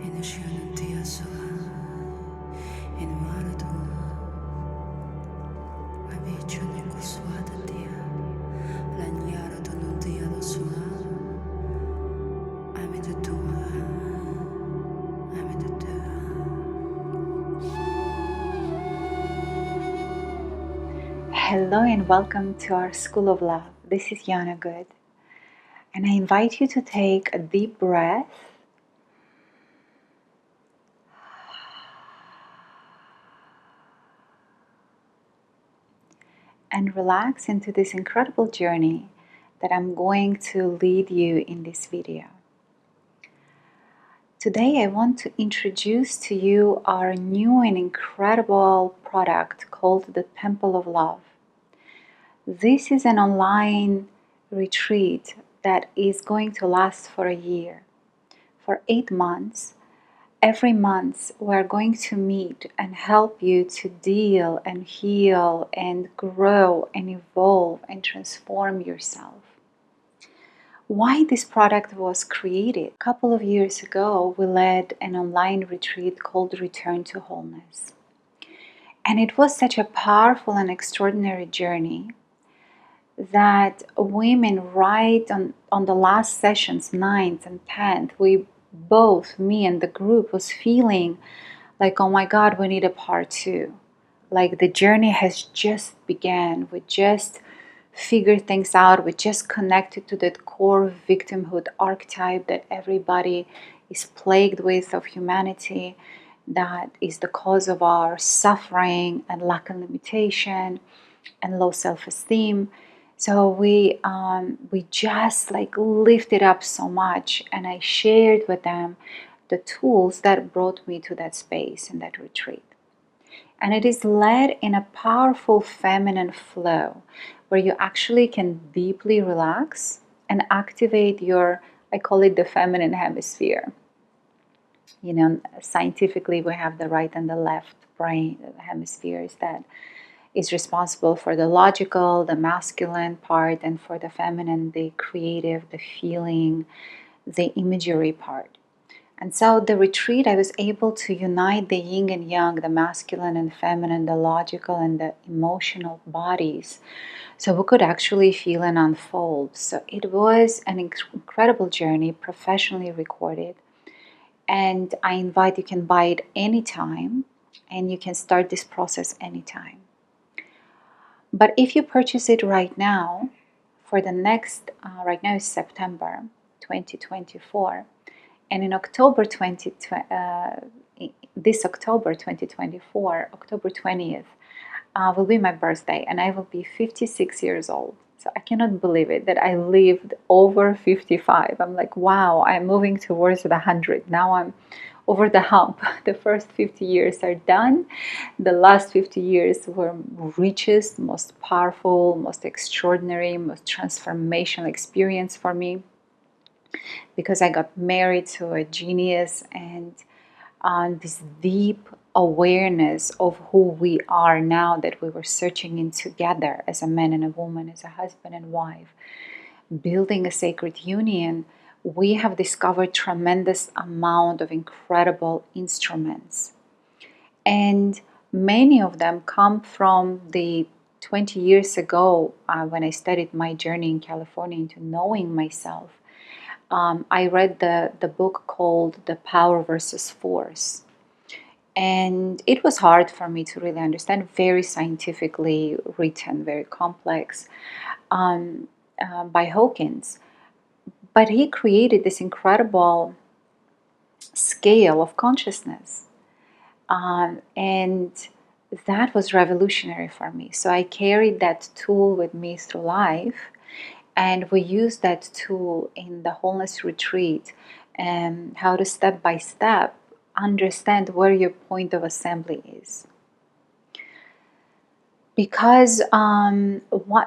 Initiando dia soa, in maradu, abiccione suada dia, lagnara no dia do soa, amida tua, amida tua. Hello and welcome to our School of Love. This is Yana Good, and I invite you to take a deep breath and relax into this incredible journey that I'm going to lead you in this video. Today I want to introduce to you our new and incredible product called the Temple of Love. This is an online retreat that is going to last for a year, for 8 months. Every month, we're going to meet and help you to deal and heal and grow and evolve and transform yourself. Why this product was created? A couple of years ago, we led an online retreat called Return to Wholeness. And it was such a powerful and extraordinary journey that women right on the last sessions, 9th and 10th, me and the group was feeling like, oh my God, we need a part 2. Like the journey has just began. We just figured things out. We just connected to that core victimhood archetype that everybody is plagued with of humanity, that is the cause of our suffering and lack and limitation and low self-esteem. So we just like lifted up so much, and I shared with them the tools that brought me to that space and that retreat. And it is led in a powerful feminine flow where you actually can deeply relax and activate your, I call it the feminine hemisphere. You know, scientifically we have the right and the left brain hemispheres that is responsible for the logical, the masculine part, and for the feminine, the creative, the feeling, the imagery part. And so the retreat, I was able to unite the yin and yang, the masculine and feminine, the logical and the emotional bodies, so we could actually feel and unfold. So it was an incredible journey, professionally recorded. And I invite you can buy it anytime, and you can start this process anytime. But if you purchase it right now, for the next, right now is September 2024, and in October this October 2024, October 20th, will be my birthday, and I will be 56 years old. So I cannot believe it that I lived over 55. I'm like, wow, I'm moving towards the 100. Now I'm over the hump. The first 50 years are done. The last 50 years were richest, most powerful, most extraordinary, most transformational experience for me, because I got married to a genius, and this deep awareness of who we are now that we were searching in together as a man and a woman, as a husband and wife, building a sacred union. We have discovered tremendous amount of incredible instruments, and many of them come from the 20 years ago when I started my journey in California into knowing myself. I read the book called The Power versus Force, and it was hard for me to really understand, very scientifically written, very complex, by Hawkins. But he created this incredible scale of consciousness. And that was revolutionary for me. So I carried that tool with me through life. And we used that tool in the Wholeness Retreat, and how to step by step understand where your point of assembly is. Because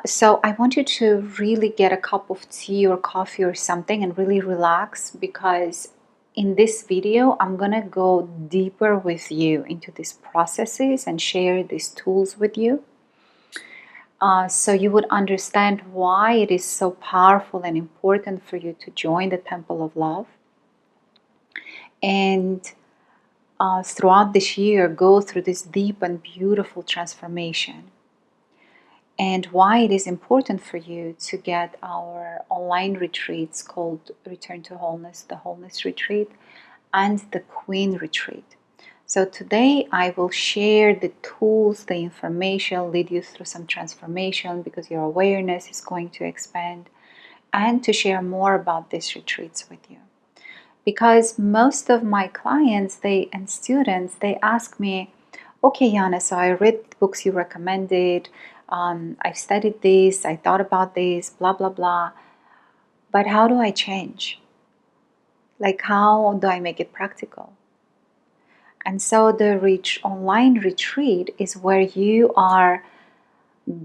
so I want you to really get a cup of tea or coffee or something and really relax, because in this video I'm gonna go deeper with you into these processes and share these tools with you, so you would understand why it is so powerful and important for you to join the Temple of Love. and throughout this year go through this deep and beautiful transformation. And why it is important for you to get our online retreats called Return to Wholeness, the Wholeness Retreat, and the Queen Retreat. So today I will share the tools, the information, lead you through some transformation because your awareness is going to expand, and to share more about these retreats with you. Because most of my clients and students, they ask me, okay, Yana, so I read the books you recommended, I've studied this, I thought about this, blah, blah, blah, but how do I change? Like, how do I make it practical? And so the online retreat is where you are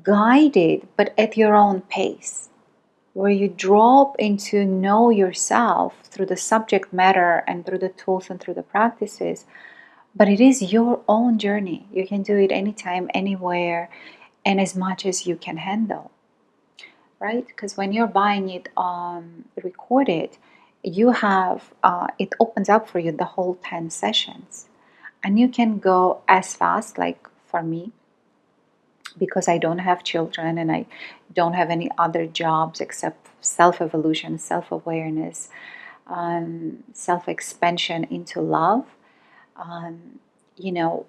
guided, but at your own pace, where you drop into know yourself through the subject matter and through the tools and through the practices. But it is your own journey. You can do it anytime, anywhere, and as much as you can handle, right? Because when you're buying it recorded, you have it opens up for you the whole 10 sessions, and you can go as fast, like for me, because I don't have children and I don't have any other jobs except self-evolution, self-awareness, self-expansion into love.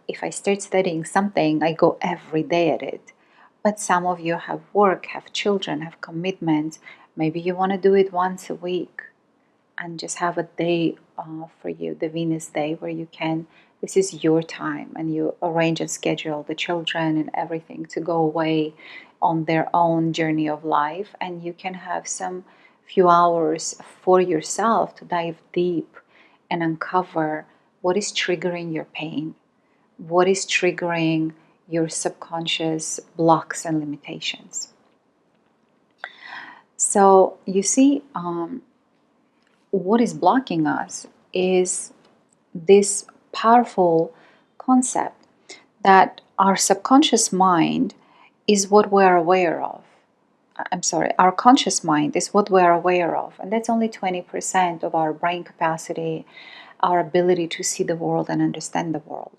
If I start studying something, I go every day at it. But some of you have work, have children, have commitments. Maybe you want to do it once a week and just have a day for you, the Venus day, where you can, this is your time, and you arrange and schedule the children and everything to go away on their own journey of life, and you can have some few hours for yourself to dive deep and uncover what is triggering your pain, what is triggering your subconscious blocks and limitations. So you see, what is blocking us is this powerful concept that our subconscious mind is what we're aware of. Our conscious mind is what we're aware of, and that's only 20% of our brain capacity, our ability to see the world and understand the world.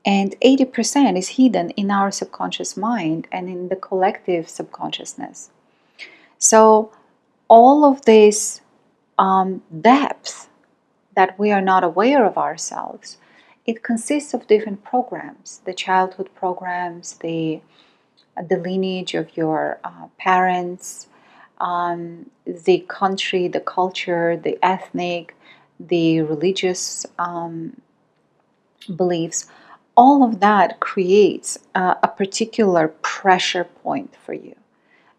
And 80% is hidden in our subconscious mind and in the collective subconsciousness. So all of this depth that we are not aware of ourselves, it consists of different programs, the childhood programs, the lineage of your parents, the country, the culture, the ethnic, the religious beliefs. All of that creates a particular pressure point for you,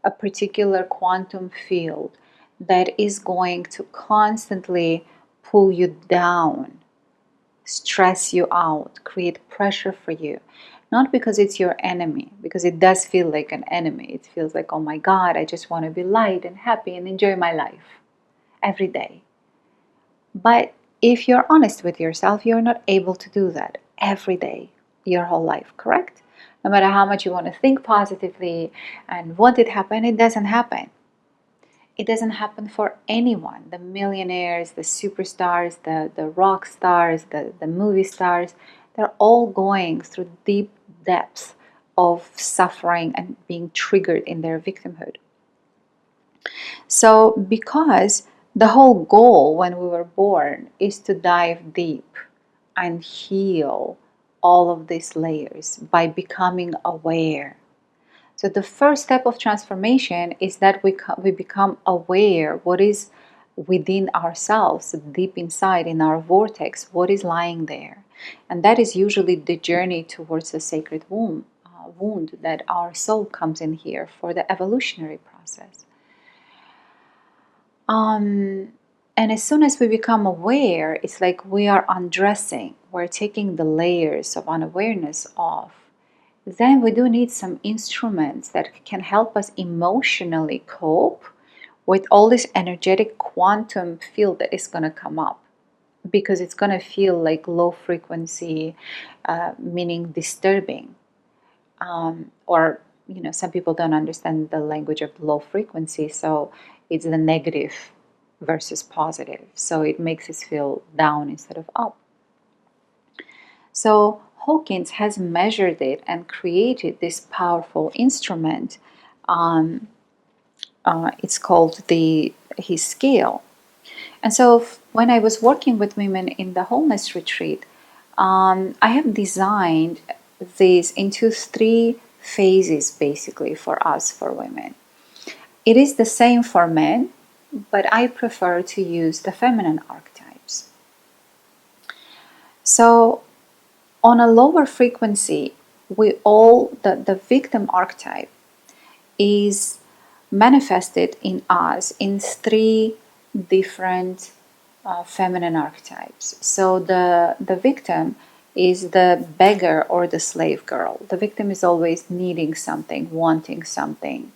a particular quantum field that is going to constantly pull you down, stress you out, create pressure for you. Not because it's your enemy, because it does feel like an enemy. It feels like, oh my God, I just want to be light and happy and enjoy my life every day. But if you're honest with yourself, you're not able to do that every day, your whole life, correct? No matter how much you want to think positively and want it to happen, it doesn't happen. It doesn't happen for anyone. The millionaires, the superstars, the rock stars, the movie stars, they're all going through deep depths of suffering and being triggered in their victimhood. So, because the whole goal when we were born is to dive deep and heal all of these layers by becoming aware. So the first step of transformation is that we become aware what is within ourselves, deep inside in our vortex, what is lying there. And that is usually the journey towards the sacred wound that our soul comes in here for the evolutionary process. And as soon as we become aware, it's like we are undressing, we're taking the layers of unawareness off. Then we do need some instruments that can help us emotionally cope with all this energetic quantum field that is going to come up, because it's going to feel like low frequency, meaning disturbing. Or some people don't understand the language of low frequency, so it's the negative versus positive. So it makes us feel down instead of up. So Hawkins has measured it and created this powerful instrument. It's called his scale. And so when I was working with women in the wholeness retreat, I have designed this into 3 phases basically for us, for women. It is the same for men, but I prefer to use the feminine archetypes. So on a lower frequency, the victim archetype is manifested in us in 3 different feminine archetypes. So the victim is the beggar or the slave girl. The victim is always needing something, wanting something,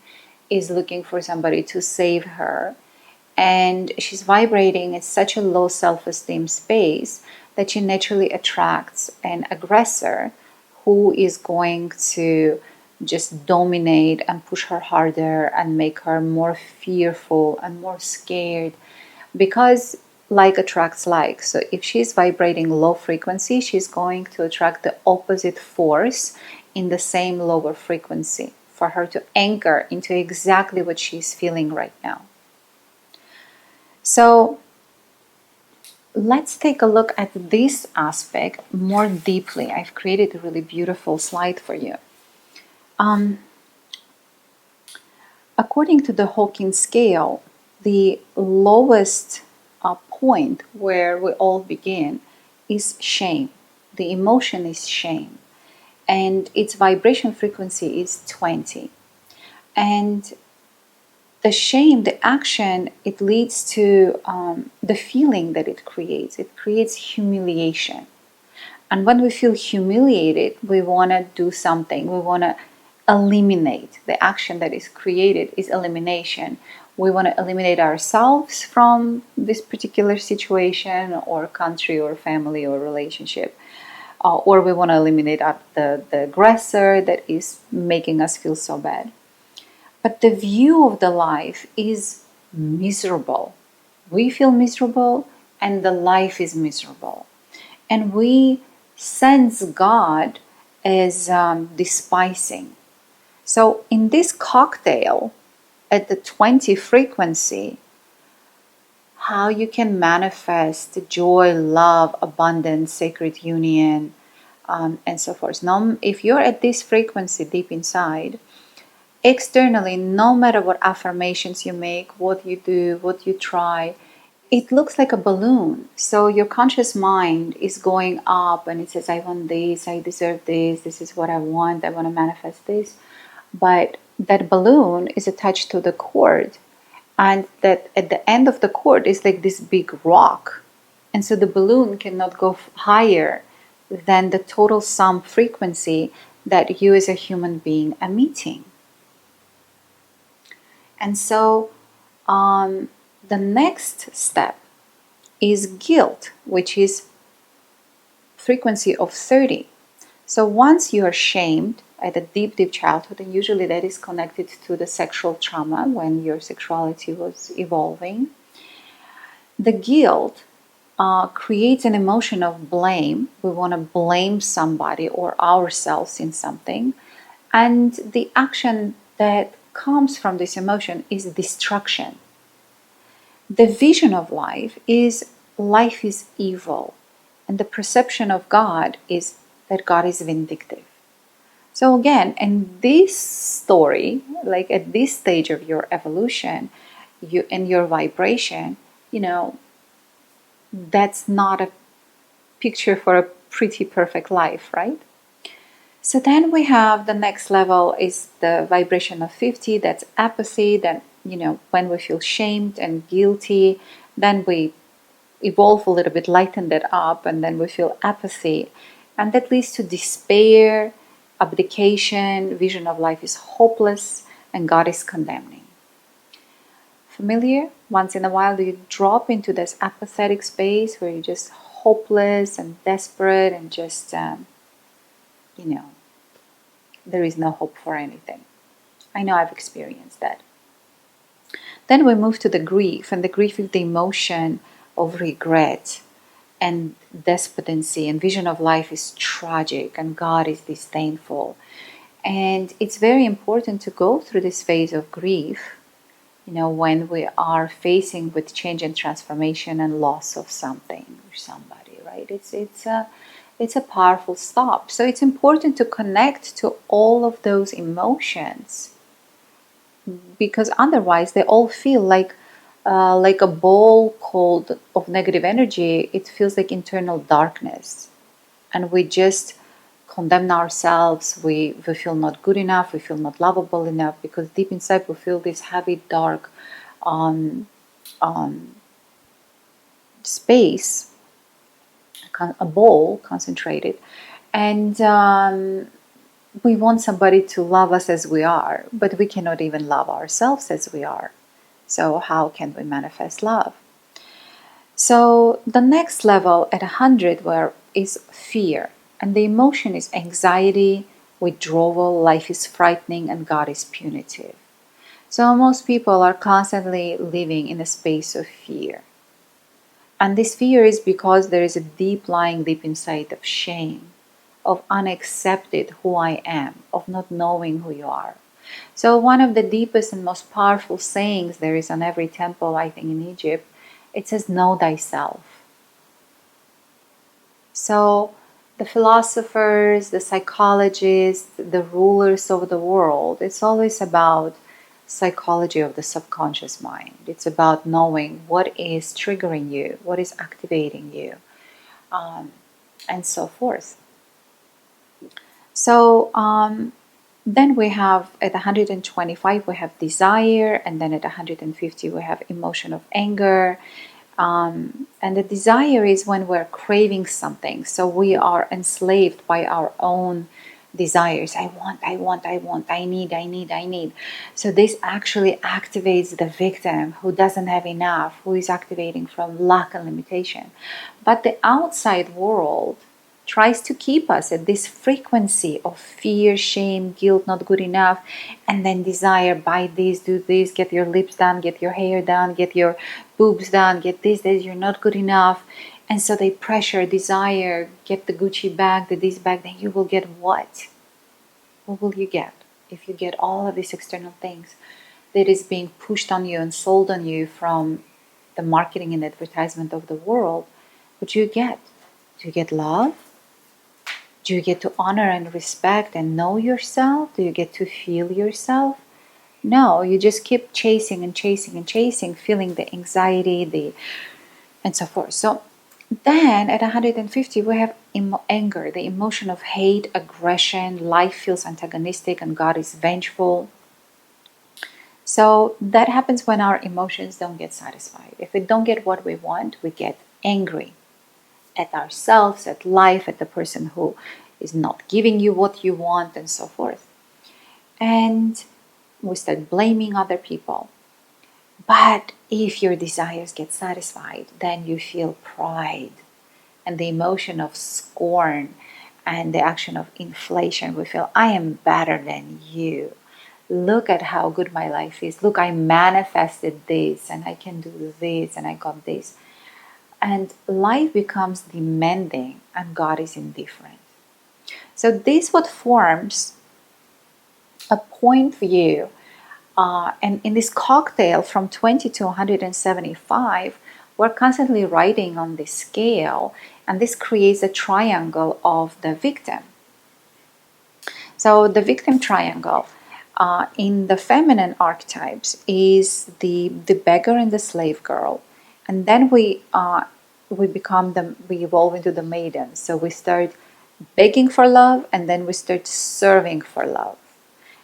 is looking for somebody to save her. And she's vibrating at such a low self-esteem space that she naturally attracts an aggressor who is going to just dominate and push her harder and make her more fearful and more scared, because like attracts like. So if she's vibrating low frequency, she's going to attract the opposite force in the same lower frequency for her to anchor into exactly what she's feeling right now. So let's take a look at this aspect more deeply. I've created a really beautiful slide for you. According to the Hawkins scale, the lowest point where we all begin is shame. The emotion is shame, and its vibration frequency is 20. And the shame, the action, it leads to the feeling that it creates. It creates humiliation. And when we feel humiliated, we want to do something. We want to eliminate. The action that is created is elimination. We want to eliminate ourselves from this particular situation or country or family or relationship. Or we want to eliminate the aggressor that is making us feel so bad. But the view of the life is miserable. We feel miserable and the life is miserable. And we sense God as despising. So in this cocktail, at the 20 frequency, how you can manifest joy, love, abundance, sacred union, and so forth. Now, if you're at this frequency deep inside, externally, no matter what affirmations you make, what you do, what you try, it looks like a balloon. So your conscious mind is going up and it says, I want this, I deserve this is what I want to manifest this. But that balloon is attached to the cord, and that at the end of the cord is like this big rock. And so the balloon cannot go higher than the total sum frequency that you as a human being are emitting. And so the next step is guilt, which is frequency of 30. So once you are shamed at a deep childhood, and usually that is connected to the sexual trauma when your sexuality was evolving, the guilt creates an emotion of blame. We want to blame somebody or ourselves in something. And the action that comes from this emotion is destruction. The vision of life is evil, and the perception of God is that God is vindictive. So again, in this story, like at this stage of your evolution, you and your vibration, that's not a picture for a pretty perfect life, right? So then we have the next level is the vibration of 50, that's apathy. Then, when we feel shamed and guilty, then we evolve a little bit, lighten that up, and then we feel apathy. And that leads to despair, abdication, vision of life is hopeless, and God is condemning. Familiar? Once in a while, you drop into this apathetic space where you're just hopeless and desperate and just, there is no hope for anything. I know I've experienced that. Then we move to the grief, and the grief is the emotion of regret and despondency, and vision of life is tragic, and God is disdainful. And it's very important to go through this phase of grief, when we are facing with change and transformation and loss of something or somebody, right? It's a powerful stop. So it's important to connect to all of those emotions, because otherwise they all feel like a ball cold of negative energy. It feels like internal darkness, and we just condemn ourselves. We feel not good enough, we feel not lovable enough, because deep inside we feel this heavy dark um, um, space, a ball concentrated, and we want somebody to love us as we are, but we cannot even love ourselves as we are. So how can we manifest love? So the next level at 100 where is fear, and the emotion is anxiety, withdrawal, life is frightening, and God is punitive. So most people are constantly living in a space of fear. And this fear is because there is a deep lying deep inside of shame, of unaccepted who I am, of not knowing who you are. So one of the deepest and most powerful sayings there is on every temple, I think, in Egypt, it says, know thyself. So the philosophers, the psychologists, the rulers of the world, it's always about psychology of the subconscious mind. It's about knowing what is triggering you, what is activating you, and so forth. So then we have at 125 we have desire, and then at 150 we have emotion of anger. And the desire is when we're craving something. So we are enslaved by our own desires. I want, I need. So this actually activates the victim who doesn't have enough, who is activating from lack and limitation. But the outside world tries to keep us at this frequency of fear, shame, guilt, not good enough, and then desire, buy this, do this, get your lips done, get your hair done, get your boobs done, get this, you're not good enough. And so they pressure, desire, get the Gucci bag, this bag, then you will get what? What will you get? If you get all of these external things that is being pushed on you and sold on you from the marketing and advertisement of the world, what do you get? Do you get love? Do you get to honor and respect and know yourself? Do you get to feel yourself? No, you just keep chasing and chasing and chasing, feeling the anxiety, and so forth. So then at 150, we have anger, the emotion of hate, aggression. Life feels antagonistic and God is vengeful. So that happens when our emotions don't get satisfied. If we don't get what we want, we get angry at ourselves, at life, at the person who is not giving you what you want, and so forth. And we start blaming other people. But if your desires get satisfied, then you feel pride and the emotion of scorn and the action of inflation. We feel, I am better than you. Look at how good my life is. Look, I manifested this and I can do this and I got this. And life becomes demanding and God is indifferent. So this what forms a point view. And in this cocktail from 20 to 175, we're constantly writing on this scale, and this creates a triangle of the victim. So the victim triangle in the feminine archetypes is the beggar and the slave girl, and then we evolve into the maiden. So we start begging for love, and then we start serving for love.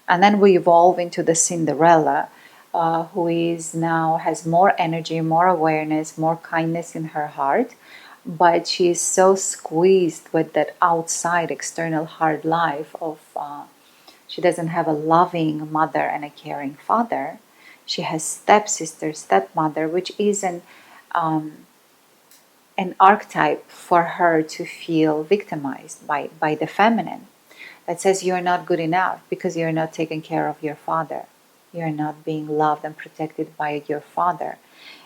And then we evolve into the Cinderella, who is now has more energy, more awareness, more kindness in her heart, but she is so squeezed with that outside external hard life of she doesn't have a loving mother and a caring father. She has stepsister, stepmother, which is an archetype for her to feel victimized by the feminine, that says you're not good enough because you're not taking care of your father. You're not being loved and protected by your father.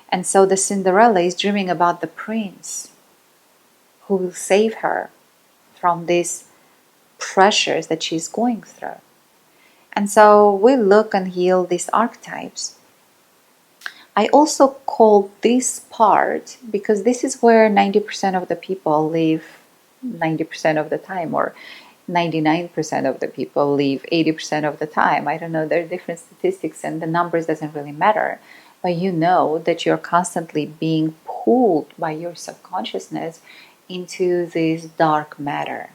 And so the Cinderella is dreaming about the prince who will save her from these pressures that she's going through. And so we look and heal these archetypes. I also call this part, because this is where 90% of the people live 90% of the time, or 99% of the people live 80% of the time. I don't know, there are different statistics and the numbers doesn't really matter. But you know that you're constantly being pulled by your subconsciousness into this dark matter.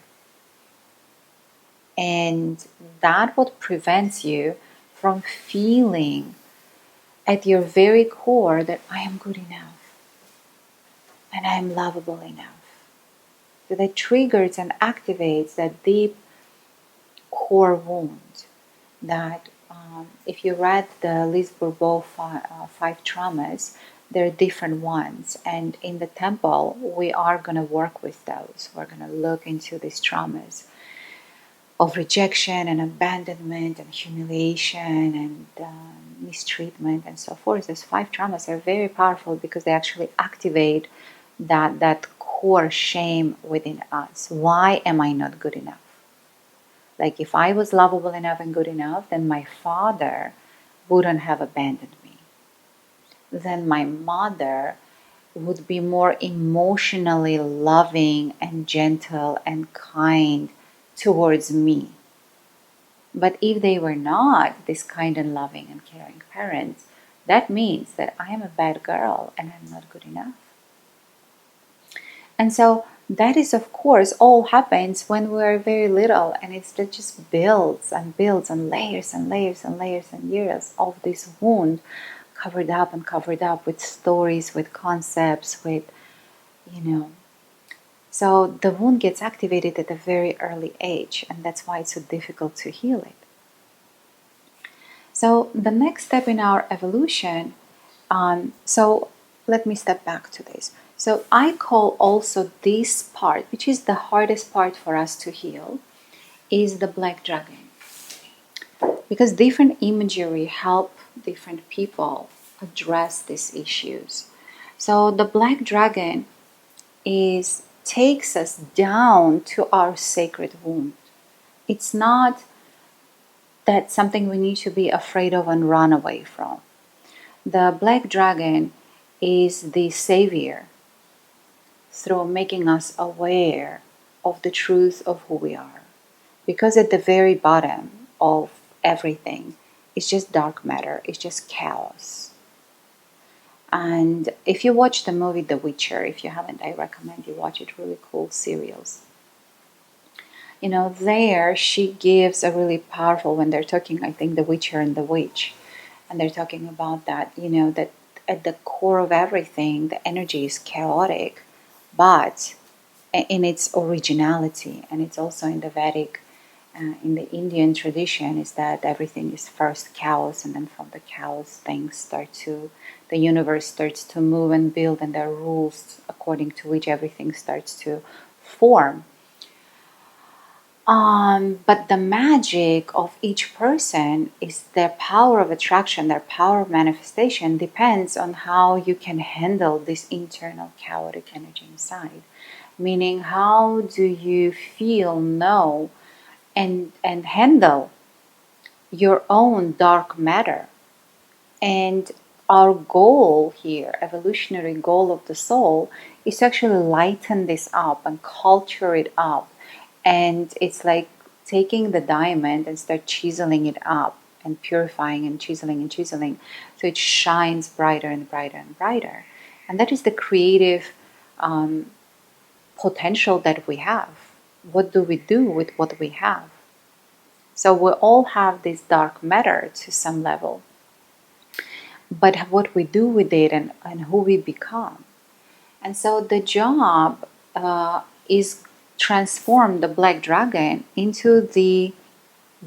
And that what prevents you from feeling at your very core that I am good enough and I am lovable enough. So that triggers and activates that deep core wound that if you read the Liz Bourbeau five traumas, there are different ones. And in the temple, we are going to work with those. We're going to look into these traumas of rejection and abandonment and humiliation and mistreatment and so forth. Those five traumas are very powerful because they actually activate that core shame within us. Why am I not good enough? Like if I was lovable enough and good enough, then my father wouldn't have abandoned me. Then my mother would be more emotionally loving and gentle and kind towards me. But if they were not this kind and loving and caring parents, that means that I am a bad girl and I'm not good enough. And so that is, of course, all happens when we're very little, and it just builds and builds and layers and layers and layers and years of this wound covered up and covered up with stories, with concepts, with, So the wound gets activated at a very early age, and that's why it's so difficult to heal it. So the next step in our evolution, so let me step back to this. So I call also this part, which is the hardest part for us to heal, is the black dragon. Because different imagery help different people address these issues. So the black dragon takes us down to our sacred wound. It's not that something we need to be afraid of and run away from. The black dragon is the savior through making us aware of the truth of who we are. Because at the very bottom of everything is just dark matter, it's just chaos. And if you watch the movie The Witcher, if you haven't, I recommend you watch it. Really cool serials. There she gives a really powerful, when they're talking, I think, The Witcher and the Witch, and they're talking about that, that at the core of everything, the energy is chaotic, but in its originality, and it's also in the Vedic, in the Indian tradition, is that everything is first chaos, and then from the chaos the universe starts to move and build, and there are rules according to which everything starts to form. But the magic of each person is their power of attraction, their power of manifestation depends on how you can handle this internal chaotic energy inside. Meaning, how do you feel, know, and handle your own dark matter? And our goal here, evolutionary goal of the soul, is to actually lighten this up and culture it up. And it's like taking the diamond and start chiseling it up and purifying and chiseling so it shines brighter and brighter and brighter. And that is the creative potential that we have. What do we do with what we have? So we all have this dark matter to some level. But what we do with it and who we become. And so the job is transform the black dragon into the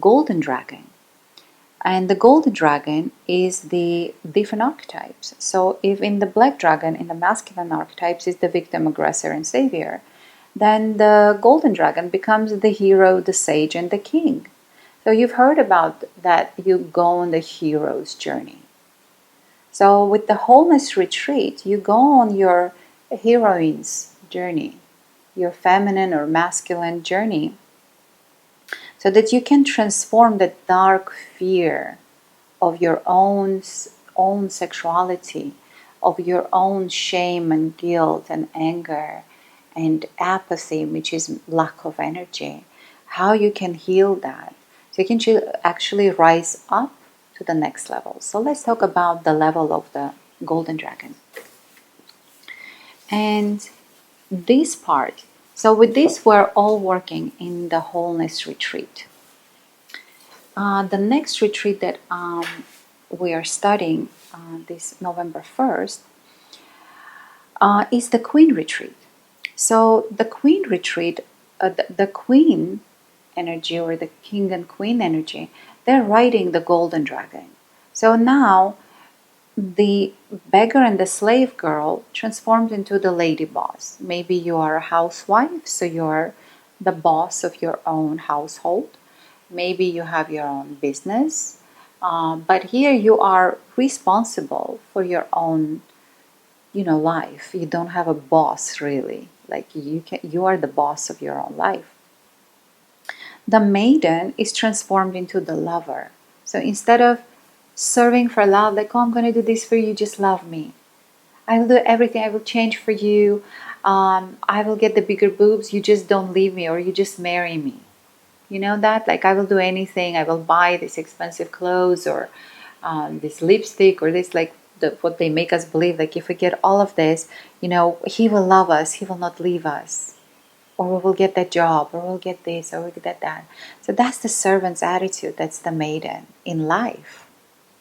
golden dragon. And the golden dragon is the different archetypes. So if in the black dragon, in the masculine archetypes, is the victim, aggressor, and savior, then the golden dragon becomes the hero, the sage, and the king. So you've heard about that you go on the hero's journey. So with the wholeness retreat, you go on your heroine's journey, your feminine or masculine journey, so that you can transform the dark fear of your own sexuality, of your own shame and guilt and anger and apathy, which is lack of energy. How you can heal that. So you can actually rise up to the next level. So let's talk about the level of the golden dragon. And this part, so with this, we're all working in the wholeness retreat. The next retreat that we are studying this November 1st is the Queen retreat. So the Queen retreat, the Queen energy or the King and Queen energy, they're riding the golden dragon. So now the beggar and the slave girl transformed into the lady boss. Maybe you are a housewife, so you're the boss of your own household. Maybe you have your own business, but here you are responsible for your own, life. You don't have a boss really. Like you are the boss of your own life. The maiden is transformed into the lover. So instead of serving for love, like, oh, I'm going to do this for you, just love me. I will do everything. I will change for you. I will get the bigger boobs. You just don't leave me, or you just marry me. You know that? Like, I will do anything. I will buy this expensive clothes or this lipstick or this, like, what they make us believe. Like, if we get all of this, he will love us. He will not leave us. Or we will get that job, or we'll get this, or we'll get that. So that's the servant's attitude. That's the maiden in life,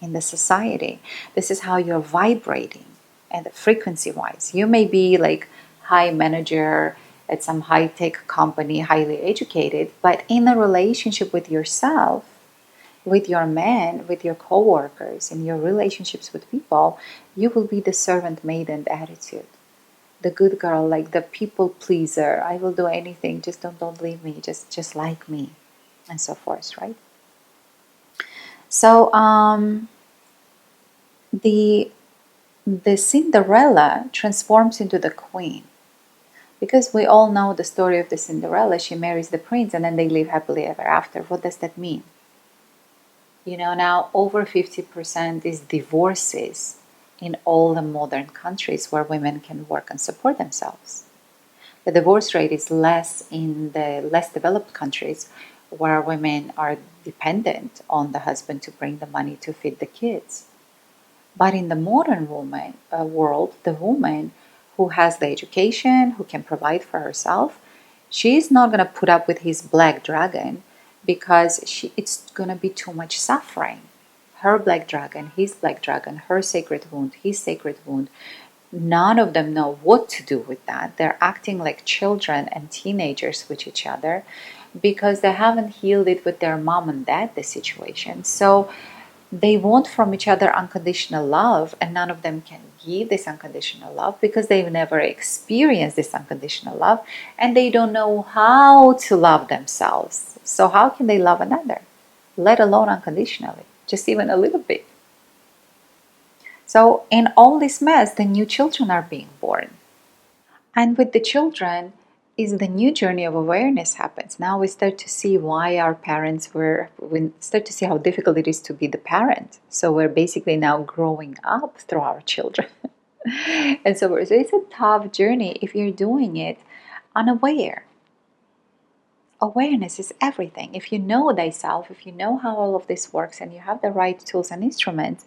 in the society. This is how you're vibrating, and frequency-wise. You may be like high manager at some high-tech company, highly educated, but in a relationship with yourself, with your man, with your co-workers, in your relationships with people, you will be the servant maiden attitude. The good girl, like the people pleaser. I will do anything, just don't leave me, just like me, and so forth, right? So the Cinderella transforms into the queen, because we all know the story of the Cinderella. She marries the prince and then they live happily ever after. What does that mean? Now over 50% is divorces in all the modern countries where women can work and support themselves. The divorce rate is less in the less developed countries, where women are dependent on the husband to bring the money to feed the kids. But in the modern world, the woman who has the education, who can provide for herself, she's not going to put up with his black dragon, because it's going to be too much suffering. Her black dragon, his black dragon, her sacred wound, his sacred wound. None of them know what to do with that. They're acting like children and teenagers with each other, because they haven't healed it with their mom and dad, the situation. So they want from each other unconditional love, and none of them can give this unconditional love because they've never experienced this unconditional love, and they don't know how to love themselves. So how can they love another, let alone unconditionally, just even a little bit? So in all this mess, the new children are being born. And with the children is the new journey of awareness happens. Now we start to see why our parents we start to see how difficult it is to be the parent. So we're basically now growing up through our children. And so it's a tough journey if you're doing it unaware. Awareness is everything. If you know thyself, if you know how all of this works, and you have the right tools and instruments,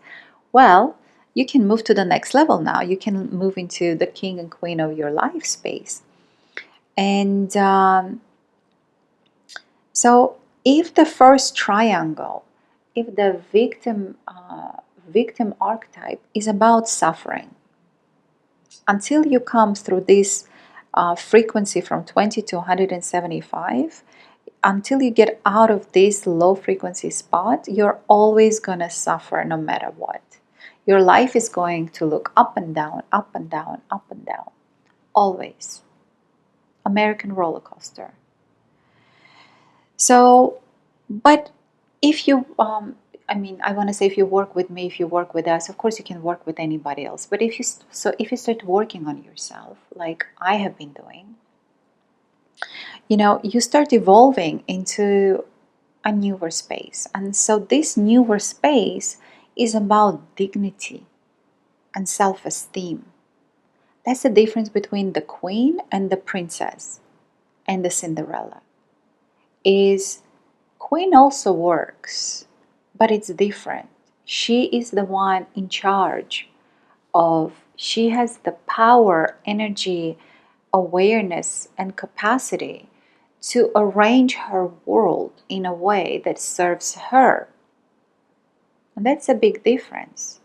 well, you can move to the next level now. You can move into the king and queen of your life space. And so if the first triangle, if the victim archetype is about suffering, until you come through this frequency from 20 to 175, until you get out of this low frequency spot, you're always going to suffer no matter what. Your life is going to look up and down, up and down, up and down. Always. American roller coaster. So, but if you I want to say, if you work with me, if you work with us, of course you can work with anybody else, but if you start working on yourself like I have been doing, you start evolving into a newer space. And so this newer space is about dignity and self-esteem. That's the difference between the queen and the princess and the Cinderella. Is queen also works, but it's different. She is the one in charge of, she has the power, energy, awareness, and capacity to arrange her world in a way that serves her. And that's a big difference.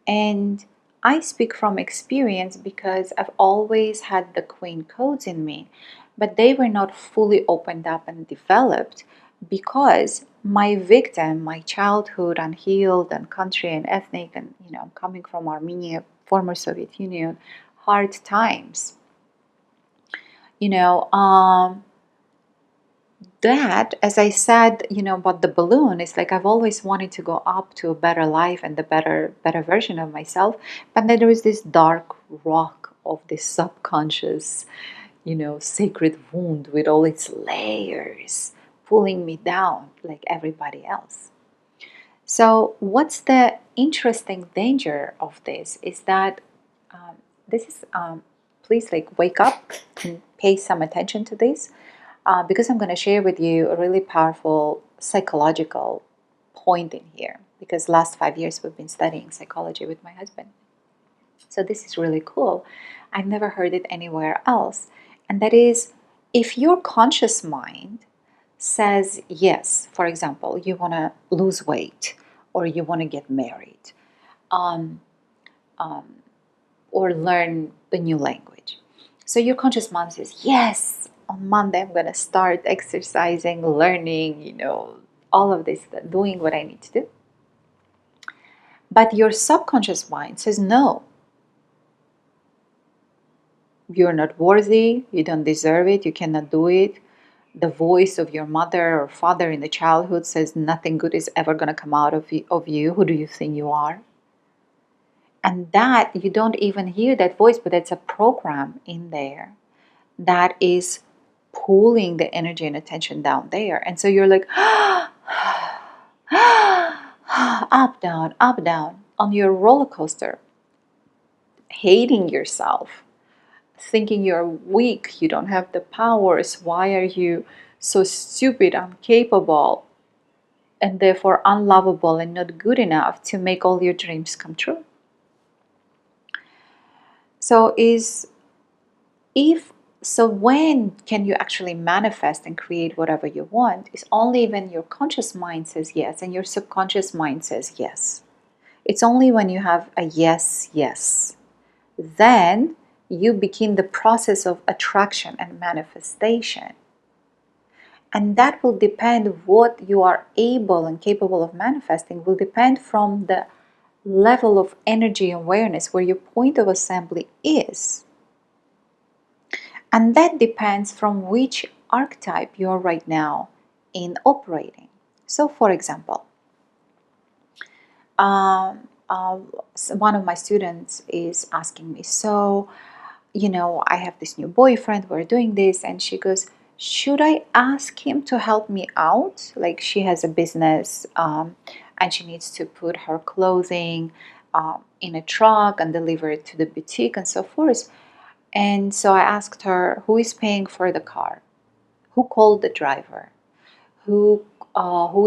And I speak from experience because I've always had the queen codes in me, but they were not fully opened up and developed because my victim, my childhood, unhealed and country and ethnic, and coming from Armenia, former Soviet Union, hard times. You know, that, as I said, about the balloon, it's like I've always wanted to go up to a better life and the better version of myself. But then there is this dark rock of this subconscious, sacred wound with all its layers pulling me down like everybody else. So what's the interesting danger of this is that this is please wake up and pay some attention to this, because I'm going to share with you a really powerful psychological point in here, because last 5 years we've been studying psychology with my husband. So this is really cool. I've never heard it anywhere else. And that is, if your conscious mind says yes, for example, you want to lose weight or you want to get married, um, or learn the new language. So your conscious mind says, yes, on Monday I'm going to start exercising, learning, all of this, doing what I need to do. But your subconscious mind says, no, you're not worthy, you don't deserve it, you cannot do it. The voice of your mother or father in the childhood says nothing good is ever going to come out of you. Who do you think you are? And that, you don't even hear that voice, but it's a program in there that is pulling the energy and attention down there. And so you're like, up, down on your roller coaster, hating yourself, thinking you're weak, you don't have the powers, why are you so stupid, incapable, and therefore unlovable and not good enough to make all your dreams come true. So when can you actually manifest and create whatever you want? Is only when your conscious mind says yes and your subconscious mind says yes. It's only when you have a yes, yes. Then you begin the process of attraction and manifestation. And that will depend, what you are able and capable of manifesting will depend from the level of energy awareness where your point of assembly is. And that depends from which archetype you are right now in operating. So for example, one of my students is asking me, so, I have this new boyfriend, we're doing this, and she goes, should I ask him to help me out? Like, she has a business, and she needs to put her clothing in a truck and deliver it to the boutique and so forth. And so I asked her, who is paying for the car? Who called the driver? Who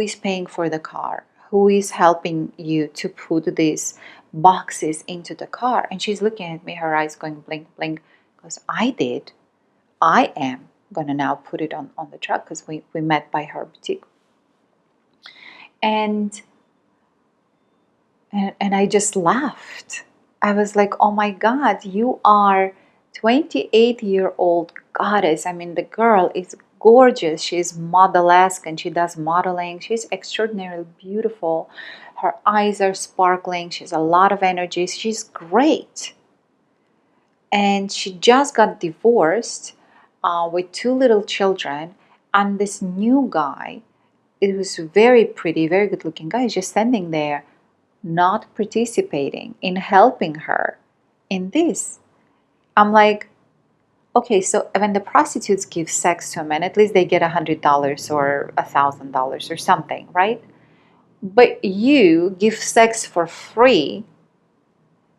is paying for the car? Who is helping you to put these boxes into the car? And she's looking at me, her eyes going blink, blink, because I did. I am going to now put it on the truck, because we met by her boutique. And I just laughed. I was like, oh my God, you are 28-year-old goddess. I mean, the girl is gorgeous. She's model-esque and she does modeling. She's extraordinarily beautiful. Her eyes are sparkling. She has a lot of energy. She's great. And she just got divorced with 2 little children. And this new guy it was very pretty, very good looking guy, just standing there, not participating in helping her in this. I'm like, okay, so when the prostitutes give sex to a man, at least they get $100 or $1,000 or something, right? But you give sex for free,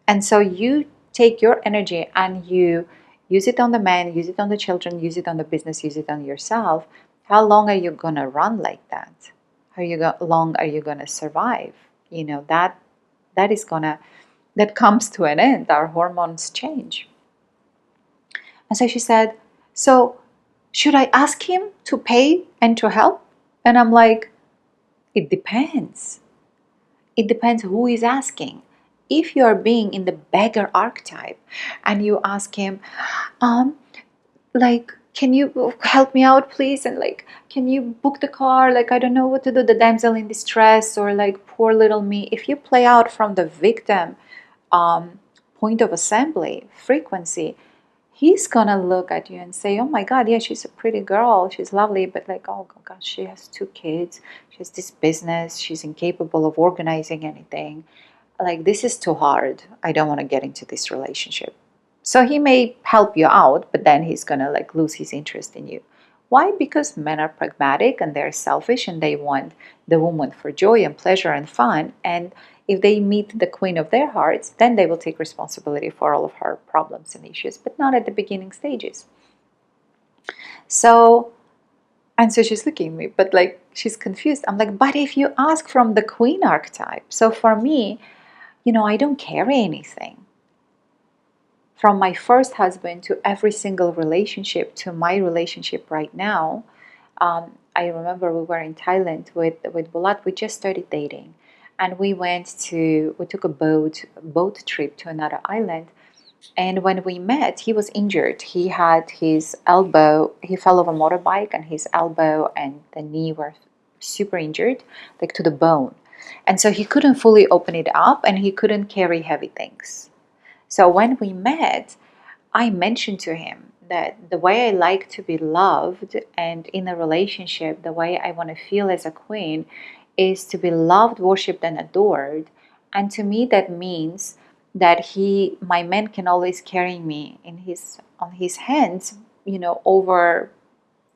and so you take your energy and you use it on the man, use it on the children, use it on the business, use it on yourself. How long are you gonna run like that? Long are you gonna survive? You know that is gonna that comes to an end. Our hormones change. And so she said, so should I ask him to pay and to help? And I'm like, it depends. It depends who is asking. If you are being in the beggar archetype and you ask him, um, like, can you help me out, please? And like, can you book the car? Like, I don't know what to do, the damsel in distress, or like, poor little me. If you play out from the victim point of assembly, frequency, he's gonna look at you and say, oh my God, yeah, she's a pretty girl, she's lovely, but like, oh gosh, she has 2 kids, she has this business, she's incapable of organizing anything. Like, this is too hard. I don't want to get into this relationship. So he may help you out, but then he's gonna like lose his interest in you. Why? Because men are pragmatic and they're selfish and they want the woman for joy and pleasure and fun. And if they meet the queen of their hearts, then they will take responsibility for all of her problems and issues, but not at the beginning stages. So, and so she's looking at me, but like she's confused. I'm like, but if you ask from the queen archetype, so for me, I don't carry anything. From my first husband to every single relationship to my relationship right now, I remember we were in Thailand with Bulat. We just started dating, and we took a boat trip to another island. And when we met, he was injured. He had his elbow. He fell off a motorbike, and his elbow and the knee were super injured, like to the bone. And so he couldn't fully open it up, and he couldn't carry heavy things. So when we met, I mentioned to him that the way I like to be loved and in a relationship, the way I want to feel as a queen is to be loved, worshipped, and adored. And to me, that means that my man can always carry me on his hands, over,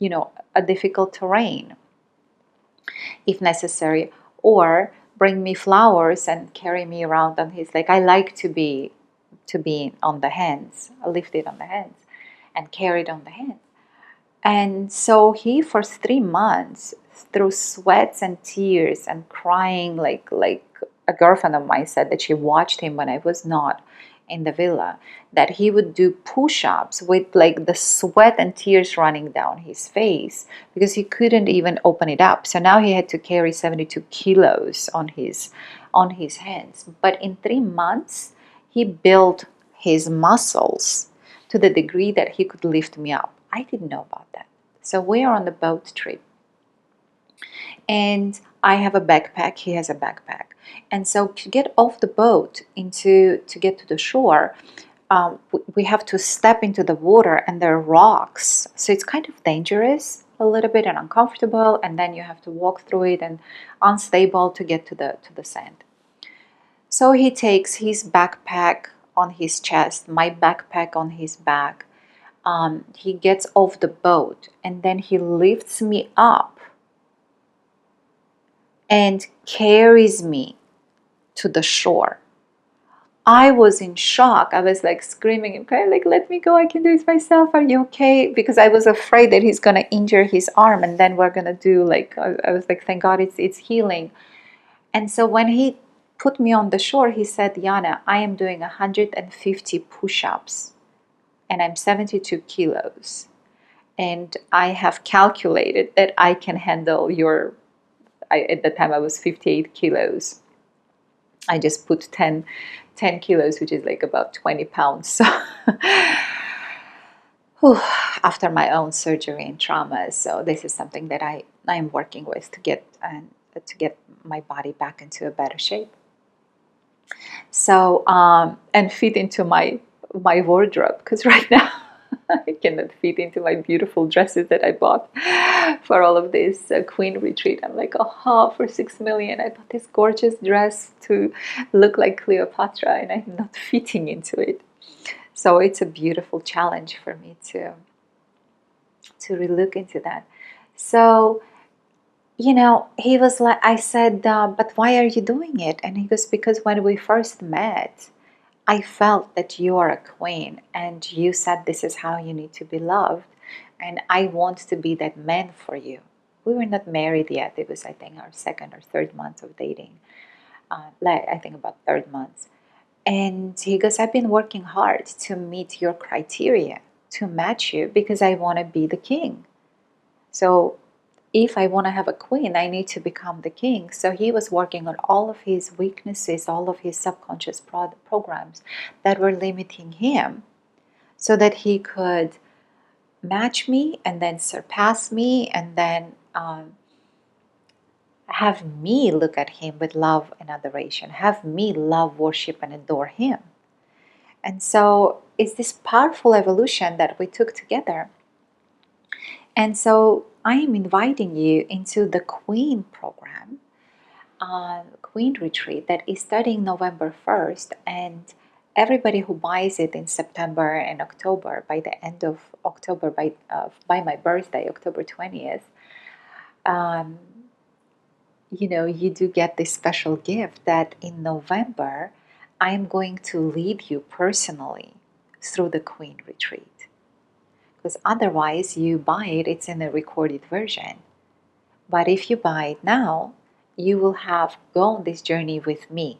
a difficult terrain, if necessary, or bring me flowers and carry me around on his, like, I like to be on the hands, lifted on the hands and carried on the hands. And so he, for 3 months, through sweats and tears and crying, like a girlfriend of mine said that she watched him when I was not in the villa, that he would do push-ups with like the sweat and tears running down his face because he couldn't even open it up. So now he had to carry 72 kilos on his hands. But in 3 months, he built his muscles to the degree that he could lift me up. I didn't know about that. So we are on the boat trip. And I have a backpack, he has a backpack. And so to get off the boat to get to the shore, we have to step into the water and there are rocks. So it's kind of dangerous a little bit and uncomfortable. And then you have to walk through it and unstable to get to the sand. So he takes his backpack on his chest, my backpack on his back. He gets off the boat and then he lifts me up and carries me to the shore. I was in shock. I was like screaming, okay, like, let me go. I can do this myself. Are you okay? Because I was afraid that he's going to injure his arm and then we're going to do like, I was like, thank God it's healing. And so when he put me on the shore, he said, Yana, I am doing 150 push-ups and I'm 72 kilos. And I have calculated that I can handle at the time I was 58 kilos. I just put 10 kilos, which is like about 20 pounds. So after my own surgery and trauma. So this is something that I am working with to get my body back into a better shape. So and fit into my wardrobe, because right now I cannot fit into my beautiful dresses that I bought for all of this Queen retreat. I'm like, oh, for 6 million, I bought this gorgeous dress to look like Cleopatra, and I'm not fitting into it. So it's a beautiful challenge for me to really look into that. So, he was like, I said, but why are you doing it? And he goes, because when we first met, I felt that you are a queen and you said this is how you need to be loved. And I want to be that man for you. We were not married yet. It was, I think, our second or third month of dating. I think about third month. And he goes, I've been working hard to meet your criteria, to match you, because I want to be the king. So if I want to have a queen, I need to become the king. So he was working on all of his weaknesses, all of his subconscious programs that were limiting him, so that he could match me and then surpass me, and then have me look at him with love and adoration, have me love, worship, and adore him. And so it's this powerful evolution that we took together. And so I am inviting you into the Queen program, Queen retreat that is starting November 1st. And everybody who buys it in September and October, by the end of October, by my birthday, October 20th, you do get this special gift that in November, I'm going to lead you personally through the Queen retreat. Because otherwise, you buy it, it's in a recorded version. But if you buy it now, you will have gone this journey with me.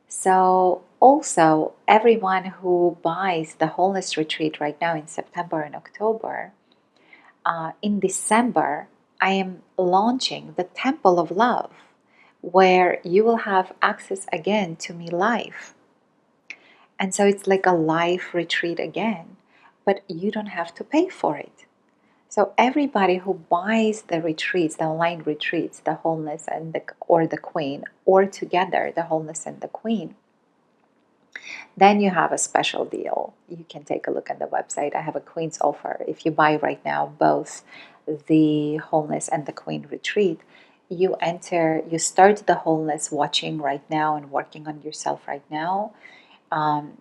So also, everyone who buys the Wholeness retreat right now in September and October, in December, I am launching the Temple of Love, where you will have access again to me live. And so it's like a live retreat again, but you don't have to pay for it. So everybody who buys the retreats, the online retreats, the Wholeness and or the Queen, or together the Wholeness and the Queen, then you have a special deal. You can take a look at the website. I have a Queen's offer. If you buy right now both the Wholeness and the Queen retreat, you start the Wholeness watching right now and working on yourself right now.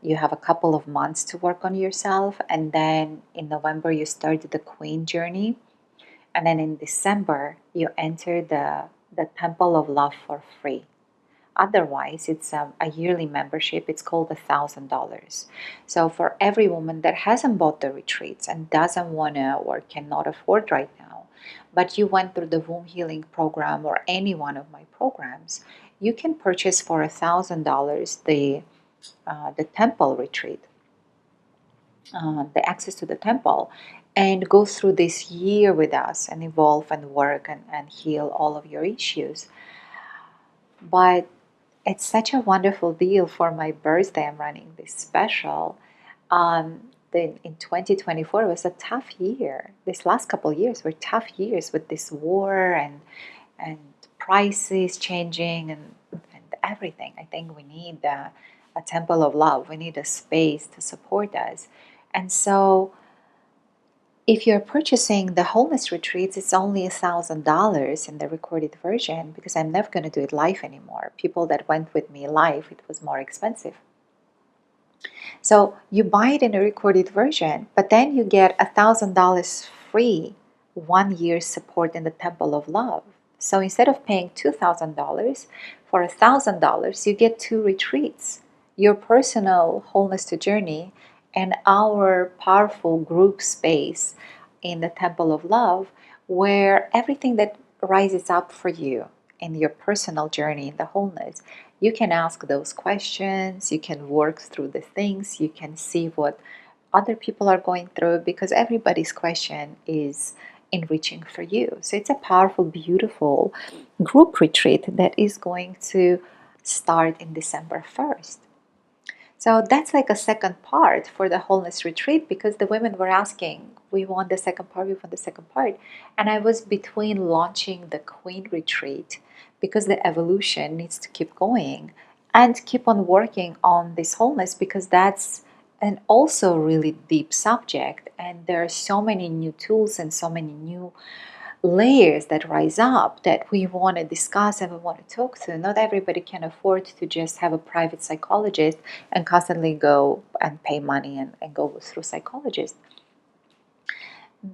You have a couple of months to work on yourself, and then in November you start the Queen journey, and then in December you enter the Temple of Love for free. Otherwise, it's a yearly membership. It's called $1,000. So for every woman that hasn't bought the retreats and doesn't want to or cannot afford right now, but you went through the womb healing program or any one of my programs, you can purchase for $1,000 the temple retreat, the access to the temple, and go through this year with us and evolve and work and heal all of your issues. But it's such a wonderful deal for my birthday. I'm running this special. Then in 2024 was a tough year. These last couple of years were tough years with this war and prices changing and everything. I think we need a temple of love. We need a space to support us. And so if you're purchasing the Wholeness retreats, it's only $1,000 in the recorded version, because I'm never going to do it live anymore. People that went with me live, it was more expensive. So you buy it in a recorded version, but then you get $1,000 free 1 year support in the Temple of Love. So instead of paying $2,000 for $1,000, you get 2 retreats, your personal Wholeness to Journey and our powerful group space in the Temple of Love, where everything that rises up for you in your personal journey in the wholeness, you can ask those questions, you can work through the things, you can see what other people are going through, because everybody's question is enriching for you. So it's a powerful, beautiful group retreat that is going to start in December 1st. So that's like a second part for the Wholeness retreat, because the women were asking, we want the second part, we want the second part. And I was between launching the Queen retreat, because the evolution needs to keep going, and keep on working on this wholeness, because that's and also really deep subject, and there are so many new tools and so many new layers that rise up that we want to discuss and we want to talk to. Not everybody can afford to just have a private psychologist and constantly go and pay money and go through psychologists.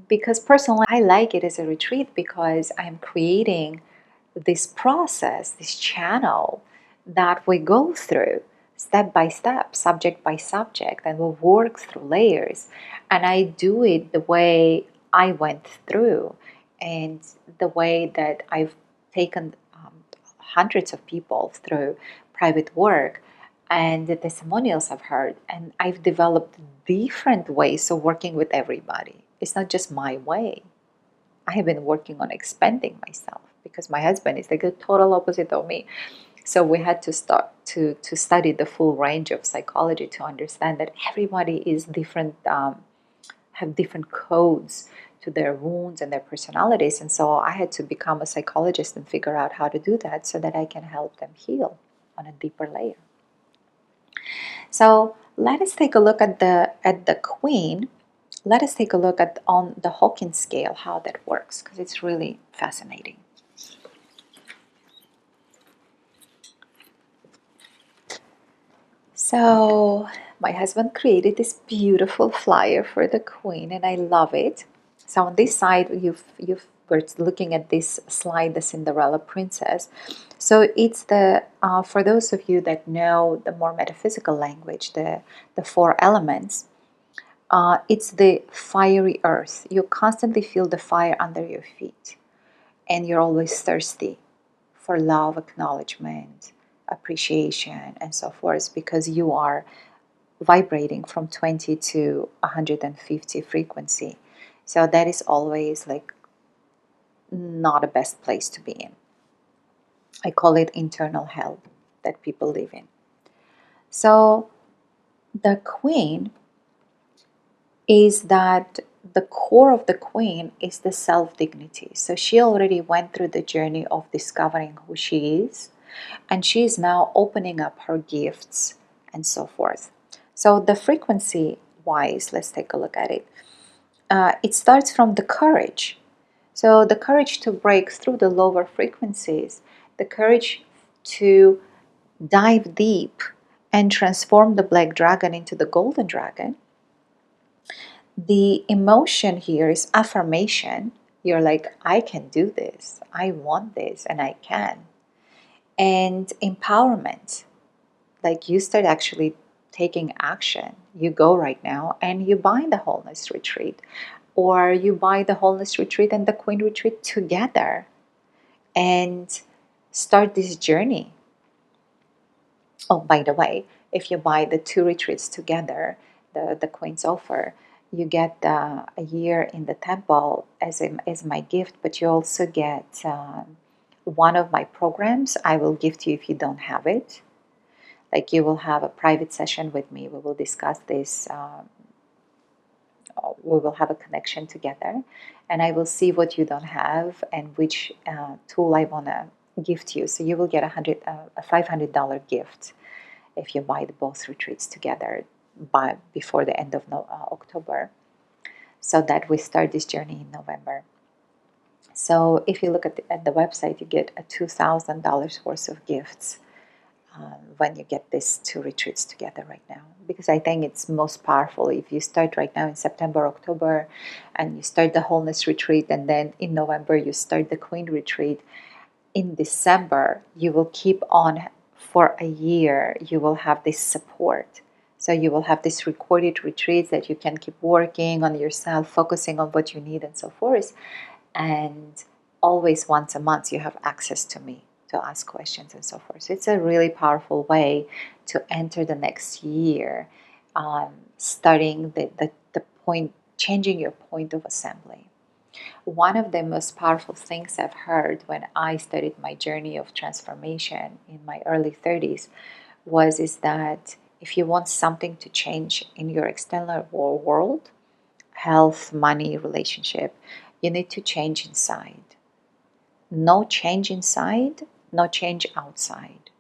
Because personally, I like it as a retreat because I'm creating this process, this channel that we go through step by step, subject by subject, and we work through layers. And I do it the way I went through and the way that I've taken hundreds of people through private work and the testimonials I've heard. And I've developed different ways of working with everybody. It's not just my way. I have been working on expanding myself because my husband is like the total opposite of me. So we had to start to study the full range of psychology to understand that everybody is different, have different codes to their wounds and their personalities. And so I had to become a psychologist and figure out how to do that so that I can help them heal on a deeper layer. So let us take a look at the Queen. Let us take a look at on the Hawkins scale how that works, because it's really fascinating. So my husband created this beautiful flyer for the Queen, and I love it. So on this side, we're looking at this slide, the Cinderella Princess. So it's the for those of you that know the more metaphysical language, the four elements. It's the fiery earth. You constantly feel the fire under your feet, and you're always thirsty for love, acknowledgement, appreciation, and so forth, because you are vibrating from 20 to 150 frequency. So that is always like not a best place to be in. I call it internal hell that people live in. So the Queen is that the core of the Queen is the self-dignity. So she already went through the journey of discovering who she is, and she is now opening up her gifts and so forth. So the frequency wise, let's take a look at it. It starts from the courage. So the courage to break through the lower frequencies, the courage to dive deep and transform the black dragon into the golden dragon. The emotion here is affirmation. You're like, I can do this, I want this, and I can. And empowerment, like you start actually taking action. You go right now and you buy the Wholeness Retreat, or you buy the Wholeness Retreat and the Queen Retreat together and start this journey. Oh, by the way, if you buy the two retreats together, the Queen's offer, you get a year in the temple as my gift, but you also get one of my programs I will give to you if you don't have it. Like you will have a private session with me. We will discuss this. We will have a connection together, and I will see what you don't have and which tool I want to give to you. So you will get a $500 gift if you buy both retreats together before the end of October, so that we start this journey in November. So if you look at the website, you get a $2,000 worth of gifts when you get these two retreats together right now, because I think it's most powerful if you start right now in September, October, and you start the Wholeness Retreat, and then in November you start the Queen Retreat. In December you will keep on for a year. You will have this support, so you will have these recorded retreats that you can keep working on yourself, focusing on what you need and so forth. And always once a month you have access to me to ask questions and so forth. So it's a really powerful way to enter the next year, starting the point, changing your point of assembly. One of the most powerful things I've heard when I started my journey of transformation in my early 30s is that if you want something to change in your external world, health, money, relationship, you need to change inside. No change inside, no change outside.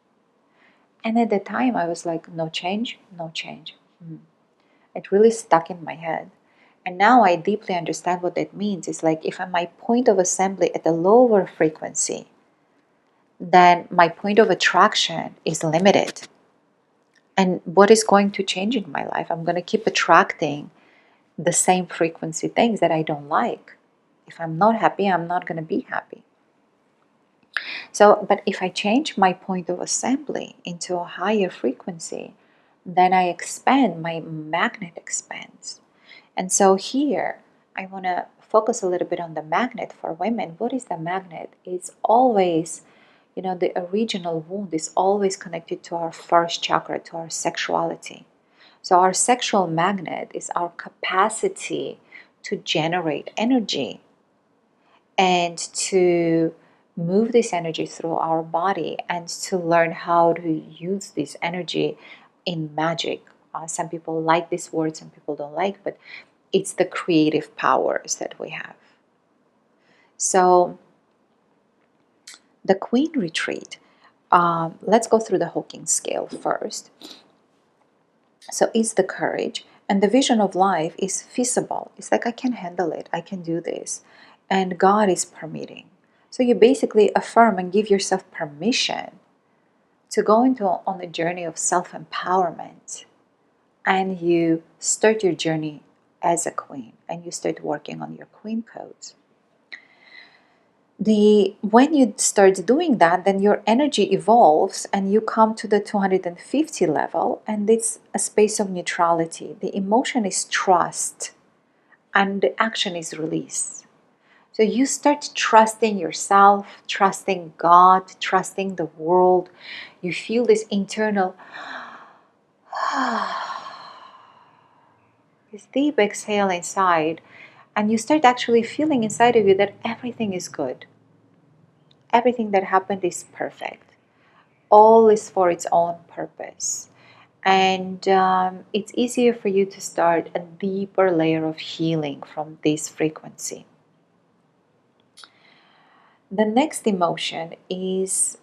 And at the time I was like, no change, no change. It really stuck in my head. And now I deeply understand what that means. It's like if my point of assembly at a lower frequency, then my point of attraction is limited. And what is going to change in my life? I'm going to keep attracting the same frequency things that I don't like. If I'm not happy, I'm not going to be happy. So, but if I change my point of assembly into a higher frequency, then I expand, my magnet expands. And so here, I want to focus a little bit on the magnet for women. What is the magnet? It's always, the original wound is always connected to our first chakra, to our sexuality. So our sexual magnet is our capacity to generate energy and to move this energy through our body and to learn how to use this energy in magic. Some people like this word, some people don't like, but it's the creative powers that we have. So the Queen Retreat, let's go through the Hawkins scale first. So it's the courage, and the vision of life is feasible. It's like I can handle it, I can do this, and God is permitting. So you basically affirm and give yourself permission to go on a journey of self-empowerment, and you start your journey as a queen, and you start working on your queen codes. When you start doing that, then your energy evolves and you come to the 250 level, and it's a space of neutrality. The emotion is trust and the action is release. So you start trusting yourself, trusting God, trusting the world. You feel this internal this deep exhale inside, and you start actually feeling inside of you that everything is good. Everything that happened is perfect. All is for its own purpose. And it's easier for you to start a deeper layer of healing from this frequency. The next emotion is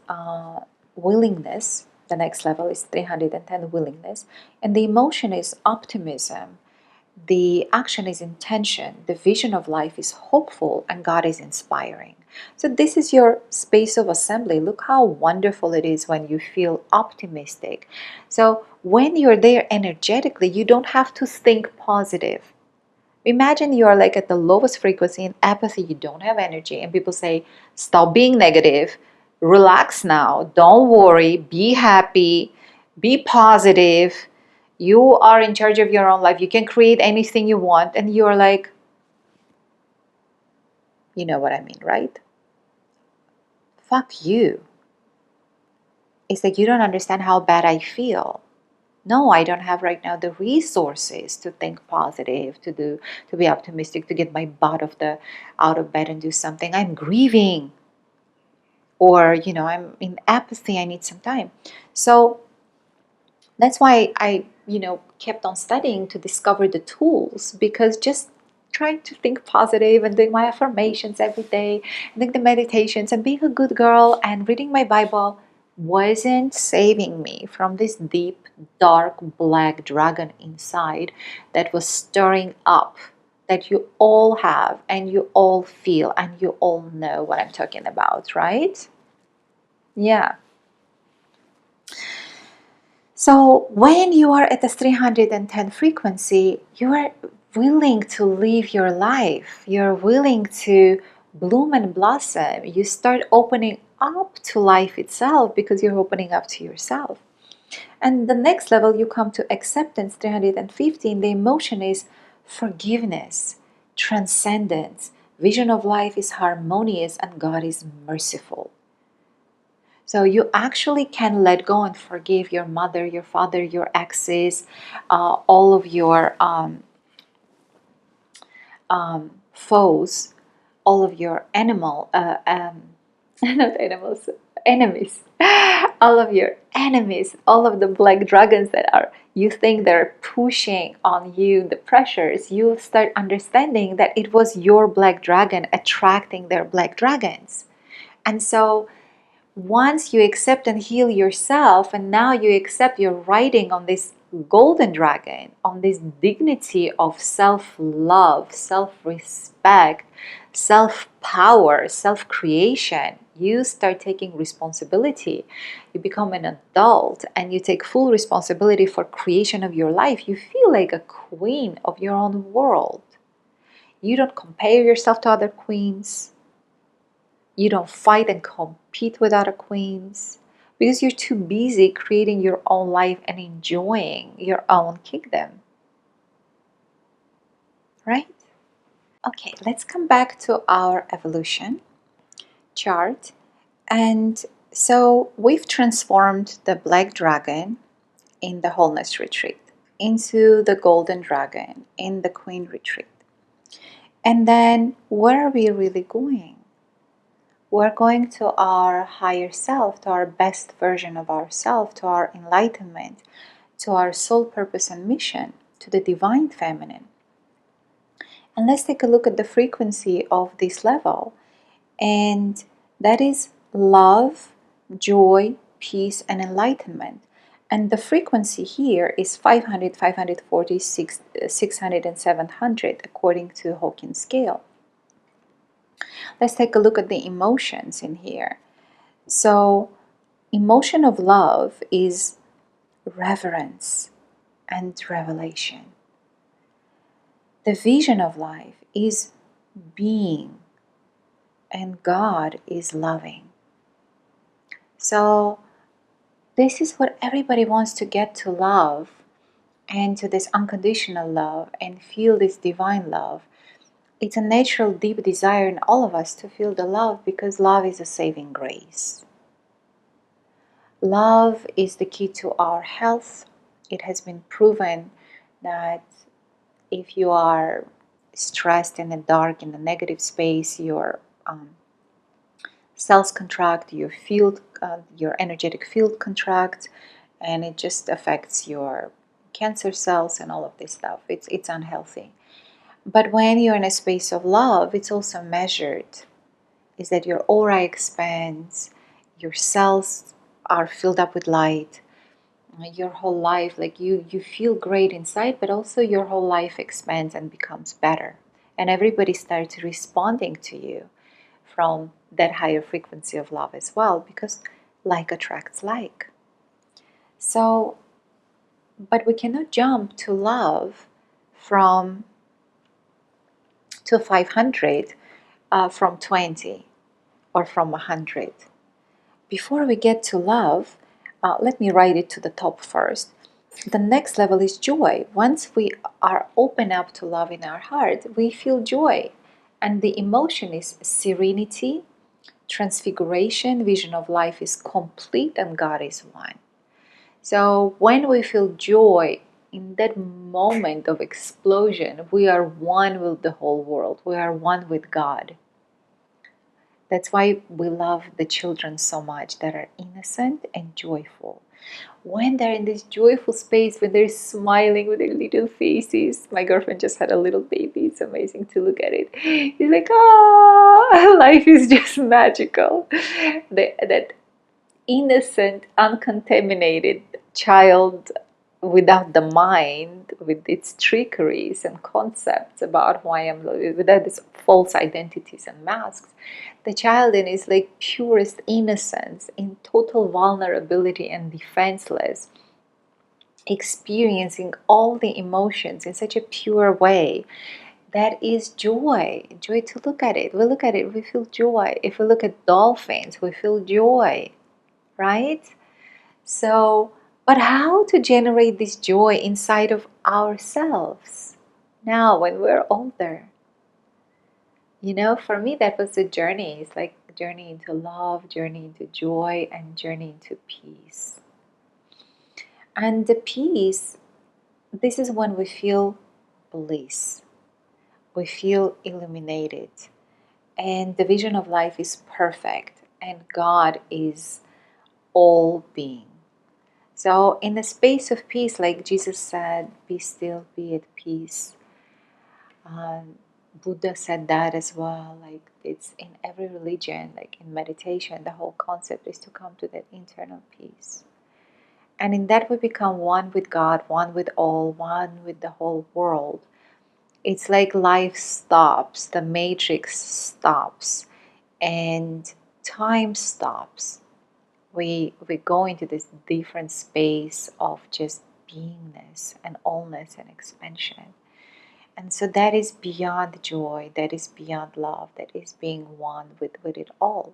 willingness. The next level is 310, willingness. And the emotion is optimism. The action is intention. The vision of life is hopeful, and God is inspiring. So this is your space of assembly. Look how wonderful it is when you feel optimistic. So when you're there energetically, you don't have to think positive. Imagine you are like at the lowest frequency in apathy, you don't have energy, and people say, stop being negative, relax now, don't worry, be happy, be positive. You are in charge of your own life. You can create anything you want. And you're like, you know what I mean, right? Fuck you. It's like you don't understand how bad I feel. No, I don't have right now the resources to think positive, to be optimistic, to get my butt out of bed and do something. I'm grieving. Or, I'm in apathy. I need some time. So that's why I kept on studying to discover the tools, because just trying to think positive and doing my affirmations every day and doing the meditations and being a good girl and reading my Bible wasn't saving me from this deep, dark, black dragon inside that was stirring up, that you all have and you all feel and you all know what I'm talking about, right? Yeah. So when you are at the 310 frequency, you are willing to live your life. You're willing to bloom and blossom. You start opening up to life itself because you're opening up to yourself. And the next level, you come to acceptance, 315. The emotion is forgiveness, transcendence. Vision of life is harmonious and God is merciful. So you actually can let go and forgive your mother, your father, your exes, all of your foes, all of your not animals, enemies, all of your enemies, all of the black dragons that you think they're pushing on you, the pressures. You start understanding that it was your black dragon attracting their black dragons. And so once you accept and heal yourself, and now you accept you're riding on this golden dragon, on this dignity of self-love, self-respect, self-power, self-creation, you start taking responsibility. You become an adult and you take full responsibility for creation of your life. You feel like a queen of your own world. You don't compare yourself to other queens. You don't fight and compete with other queens because you're too busy creating your own life and enjoying your own kingdom. Right? Okay, let's come back to our evolution chart. And so we've transformed the black dragon in the wholeness retreat into the golden dragon in the queen retreat. And then where are we really going? We're going to our higher self, to our best version of ourself, to our enlightenment, to our soul purpose and mission, to the divine feminine. And let's take a look at the frequency of this level. And that is love, joy, peace, and enlightenment. And the frequency here is 500, 540, 600, and 700 according to Hawkins scale. Let's take a look at the emotions in here. So, emotion of love is reverence and revelation. The vision of life is being, and God is loving. So, this is what everybody wants to get to love, and to this unconditional love, and feel this divine love. It's a natural, deep desire in all of us to feel the love, because love is a saving grace. Love is the key to our health. It has been proven that if you are stressed in a dark, in a negative space, your cells contract, your energetic field contracts, and it just affects your cancer cells and all of this stuff. It's unhealthy. But when you're in a space of love, it's also measured. Is that your aura expands, your cells are filled up with light, your whole life, like you feel great inside, but also your whole life expands and becomes better. And everybody starts responding to you from that higher frequency of love as well, because like attracts like. So, but we cannot jump to love from to 500 from 20 or from 100. Before we get to love, let me write it to the top first. The next level is joy. Once we are open up to love in our heart, we feel joy. And the emotion is serenity, transfiguration, vision of life is complete, and God is one. So when we feel joy, in that moment of explosion, we are one with the whole world. We are one with God. That's why we love the children so much, that are innocent and joyful. When they're in this joyful space, when they're smiling with their little faces. My girlfriend just had a little baby. It's amazing to look at it. It's like, oh, life is just magical. That innocent, uncontaminated child without the mind, with its trickeries and concepts about who I am, without these false identities and masks. The child in is like purest innocence, in total vulnerability and defenseless, experiencing all the emotions in such a pure way. That is joy. Joy to look at it. We look at it, we feel joy. If we look at dolphins, we feel joy, right? So, but how to generate this joy inside of ourselves now when we're older? You know, for me, that was a journey. It's like a journey into love, journey into joy, and journey into peace. And the peace, this is when we feel bliss. We feel illuminated. And the vision of life is perfect. And God is all being. So in the space of peace, like Jesus said, be still, be at peace. Buddha said that as well. Like it's in every religion, like in meditation, the whole concept is to come to that internal peace. And in that we become one with God, one with all, one with the whole world. It's like life stops, the matrix stops, and time stops. We go into this different space of just beingness and allness and expansion. And so that is beyond joy, that is beyond love, that is being one with it all.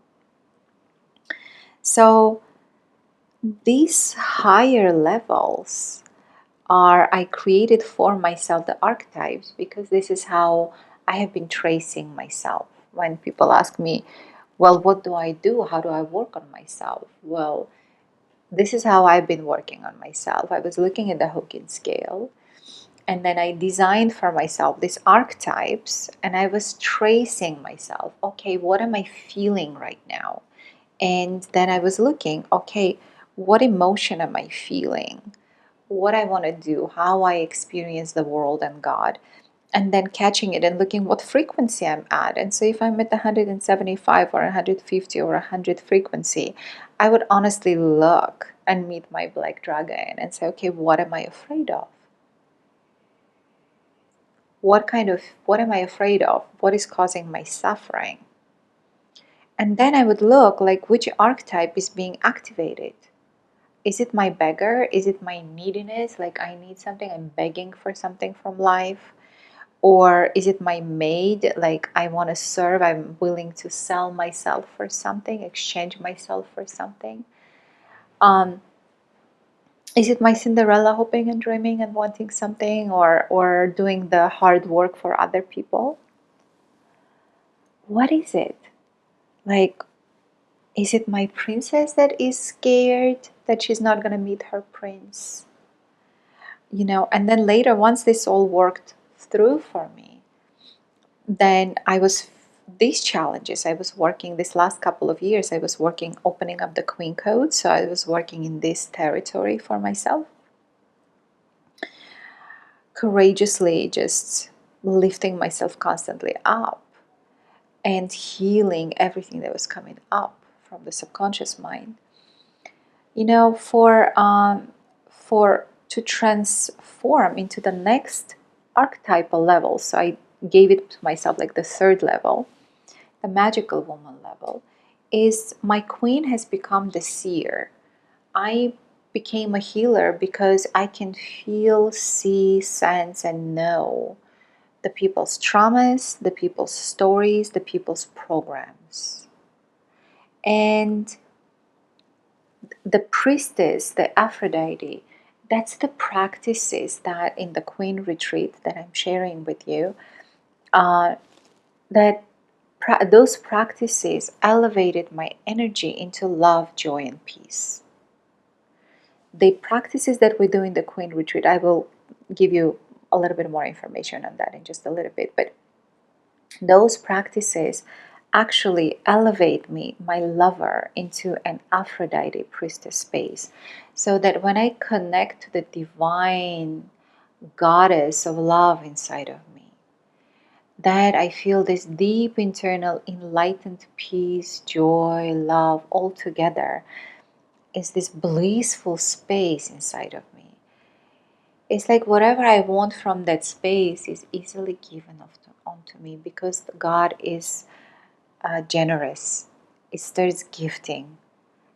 So these higher levels are, I created for myself the archetypes because this is how I have been tracing myself. When people ask me, well, what do I do? How do I work on myself? Well, this is how I've been working on myself. I was looking at the Hawkins scale, and then I designed for myself these archetypes, and I was tracing myself. Okay, what am I feeling right now? And then I was looking, okay, what emotion am I feeling? What I want to do, how I experience the world and God, and then catching it and looking what frequency I'm at. And so if I'm at the 175 or 150 or 100 frequency, I would honestly look and meet my black dragon and say, okay, what am I afraid of? What am I afraid of? What is causing my suffering? And then I would look like which archetype is being activated. Is it my beggar? Is it my neediness? Like I need something, I'm begging for something from life? Or is it my maid? Like I want to serve, I'm willing to sell myself for something, exchange myself for something? Is it my Cinderella hoping and dreaming and wanting something, or doing the hard work for other people? What is it? Like, is it my princess that is scared that she's not going to meet her prince? And then later, once this all worked through for me, then these challenges, I was working this last couple of years, I was working opening up the Queen Code. So I was working in this territory for myself, courageously just lifting myself constantly up and healing everything that was coming up from the subconscious mind. For to transform into the next archetypal level. So I gave it to myself like the third level, the magical woman level, is my queen has become the seer. I became a healer because I can feel, see, sense, and know the people's traumas, the people's stories, the people's programs. And the priestess, the Aphrodite, that's the practices that in the Queen Retreat that I'm sharing with you, that those practices elevated my energy into love, joy, and peace. The practices that we do in the Queen Retreat, I will give you a little bit more information on that in just a little bit, but those practices actually elevate me, my lover, into an Aphrodite priestess space, so that when I connect to the divine goddess of love inside of me, that I feel this deep internal enlightened peace, joy, love all together is this blissful space inside of me. It's like whatever I want from that space is easily given onto me because God is generous. It starts gifting,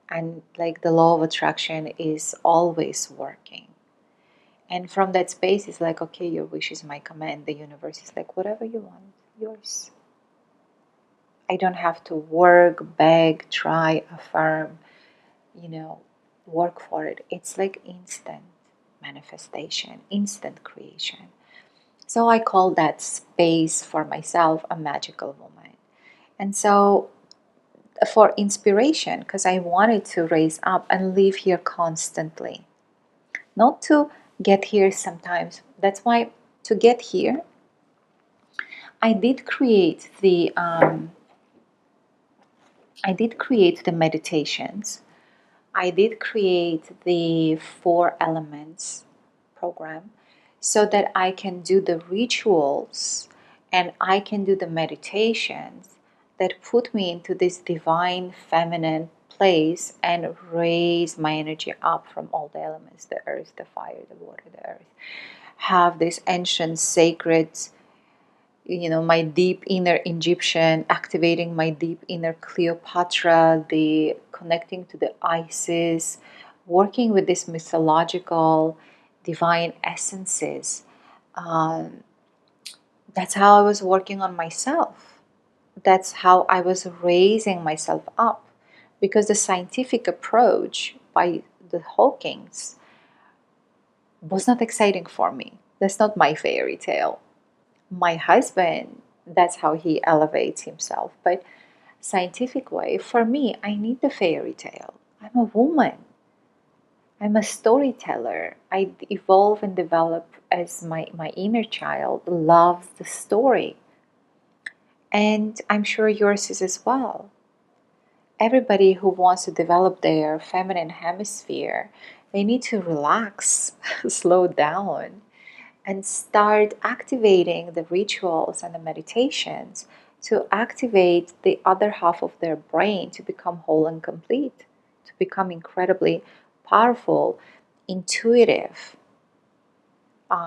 and like the law of attraction is always working. And from that space, it's like, okay, your wish is my command. The universe is like, whatever you want, yours. I don't have to work, beg, try, affirm, work for it. It's like instant manifestation, instant creation. So I call that space for myself a magical woman. And so for inspiration, because I wanted to raise up and live here constantly, not to get here sometimes. That's why to get here, I did create the meditations. I did create the 4 elements program so that I can do the rituals and I can do the meditations that put me into this divine feminine place and raise my energy up from all the elements, the earth, the fire, the water, the earth. Have this ancient sacred, my deep inner Egyptian, activating my deep inner Cleopatra, the connecting to the Isis, working with these mythological divine essences. That's how I was working on myself. That's how I was raising myself up. Because the scientific approach by the Hawkins was not exciting for me. That's not my fairy tale. My husband, that's how he elevates himself. But scientific way, for me, I need the fairy tale. I'm a woman. I'm a storyteller. I evolve and develop as my inner child loves the story. And I'm sure yours is as well. Everybody who wants to develop their feminine hemisphere, they need to relax, slow down, and start activating the rituals and the meditations to activate the other half of their brain to become whole and complete, to become incredibly powerful, intuitive,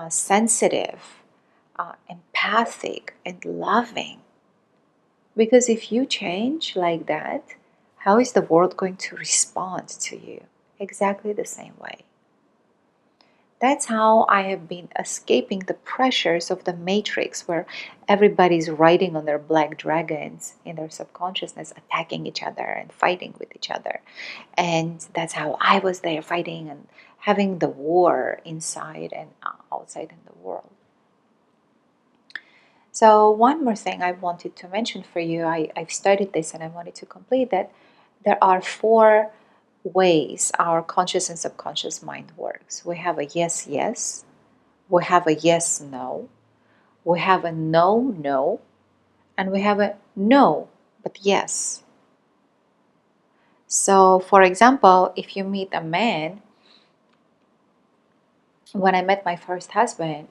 sensitive, empathic, and loving. Because if you change like that, how is the world going to respond to you? Exactly the same way. That's how I have been escaping the pressures of the matrix where everybody's riding on their black dragons in their subconsciousness, attacking each other and fighting with each other. And that's how I was there fighting and having the war inside and outside in the world. So one more thing I wanted to mention for you, I've studied this and I wanted to complete that. There are 4 ways our conscious and subconscious mind works. We have a yes, yes. We have a yes, no. We have a no, no. And we have a no, but yes. So, for example, if you meet a man, when I met my first husband,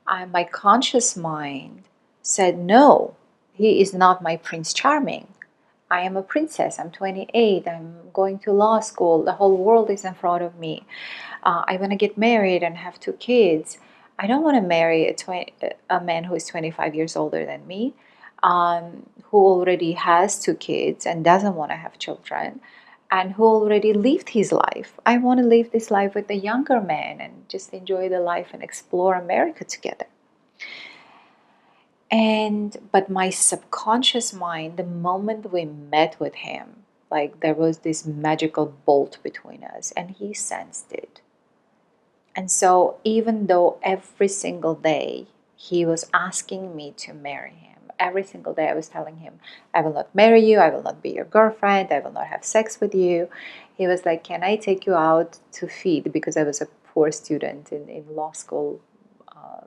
my conscious mind said, no, he is not my Prince Charming. I am a princess. I'm 28. I'm going to law school. The whole world is in front of me. I want to get married and have 2 kids. I don't want to marry a man who is 25 years older than me, who already has 2 kids and doesn't want to have children, and who already lived his life. I want to live this life with a younger man and just enjoy the life and explore America together. But my subconscious mind, the moment we met with him, like there was this magical bolt between us, and he sensed it. And so even though every single day he was asking me to marry him, every single day I was telling him, I will not marry you, I will not be your girlfriend, I will not have sex with you. He was like, can I take you out to feed? Because I was a poor student in law school,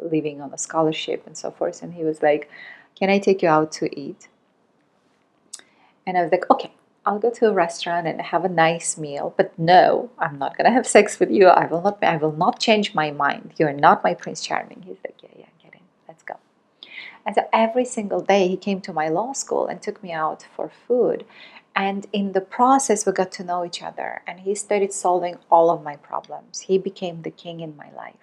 living on a scholarship and so forth. And he was like, can I take you out to eat? And I was like, okay, I'll go to a restaurant and have a nice meal, but no, I'm not gonna have sex with you. I will not change my mind. You're not my Prince Charming. He's like, yeah, get in, let's go. And so every single day he came to my law school and took me out for food. And in the process, we got to know each other, and he started solving all of my problems. He became the king in my life.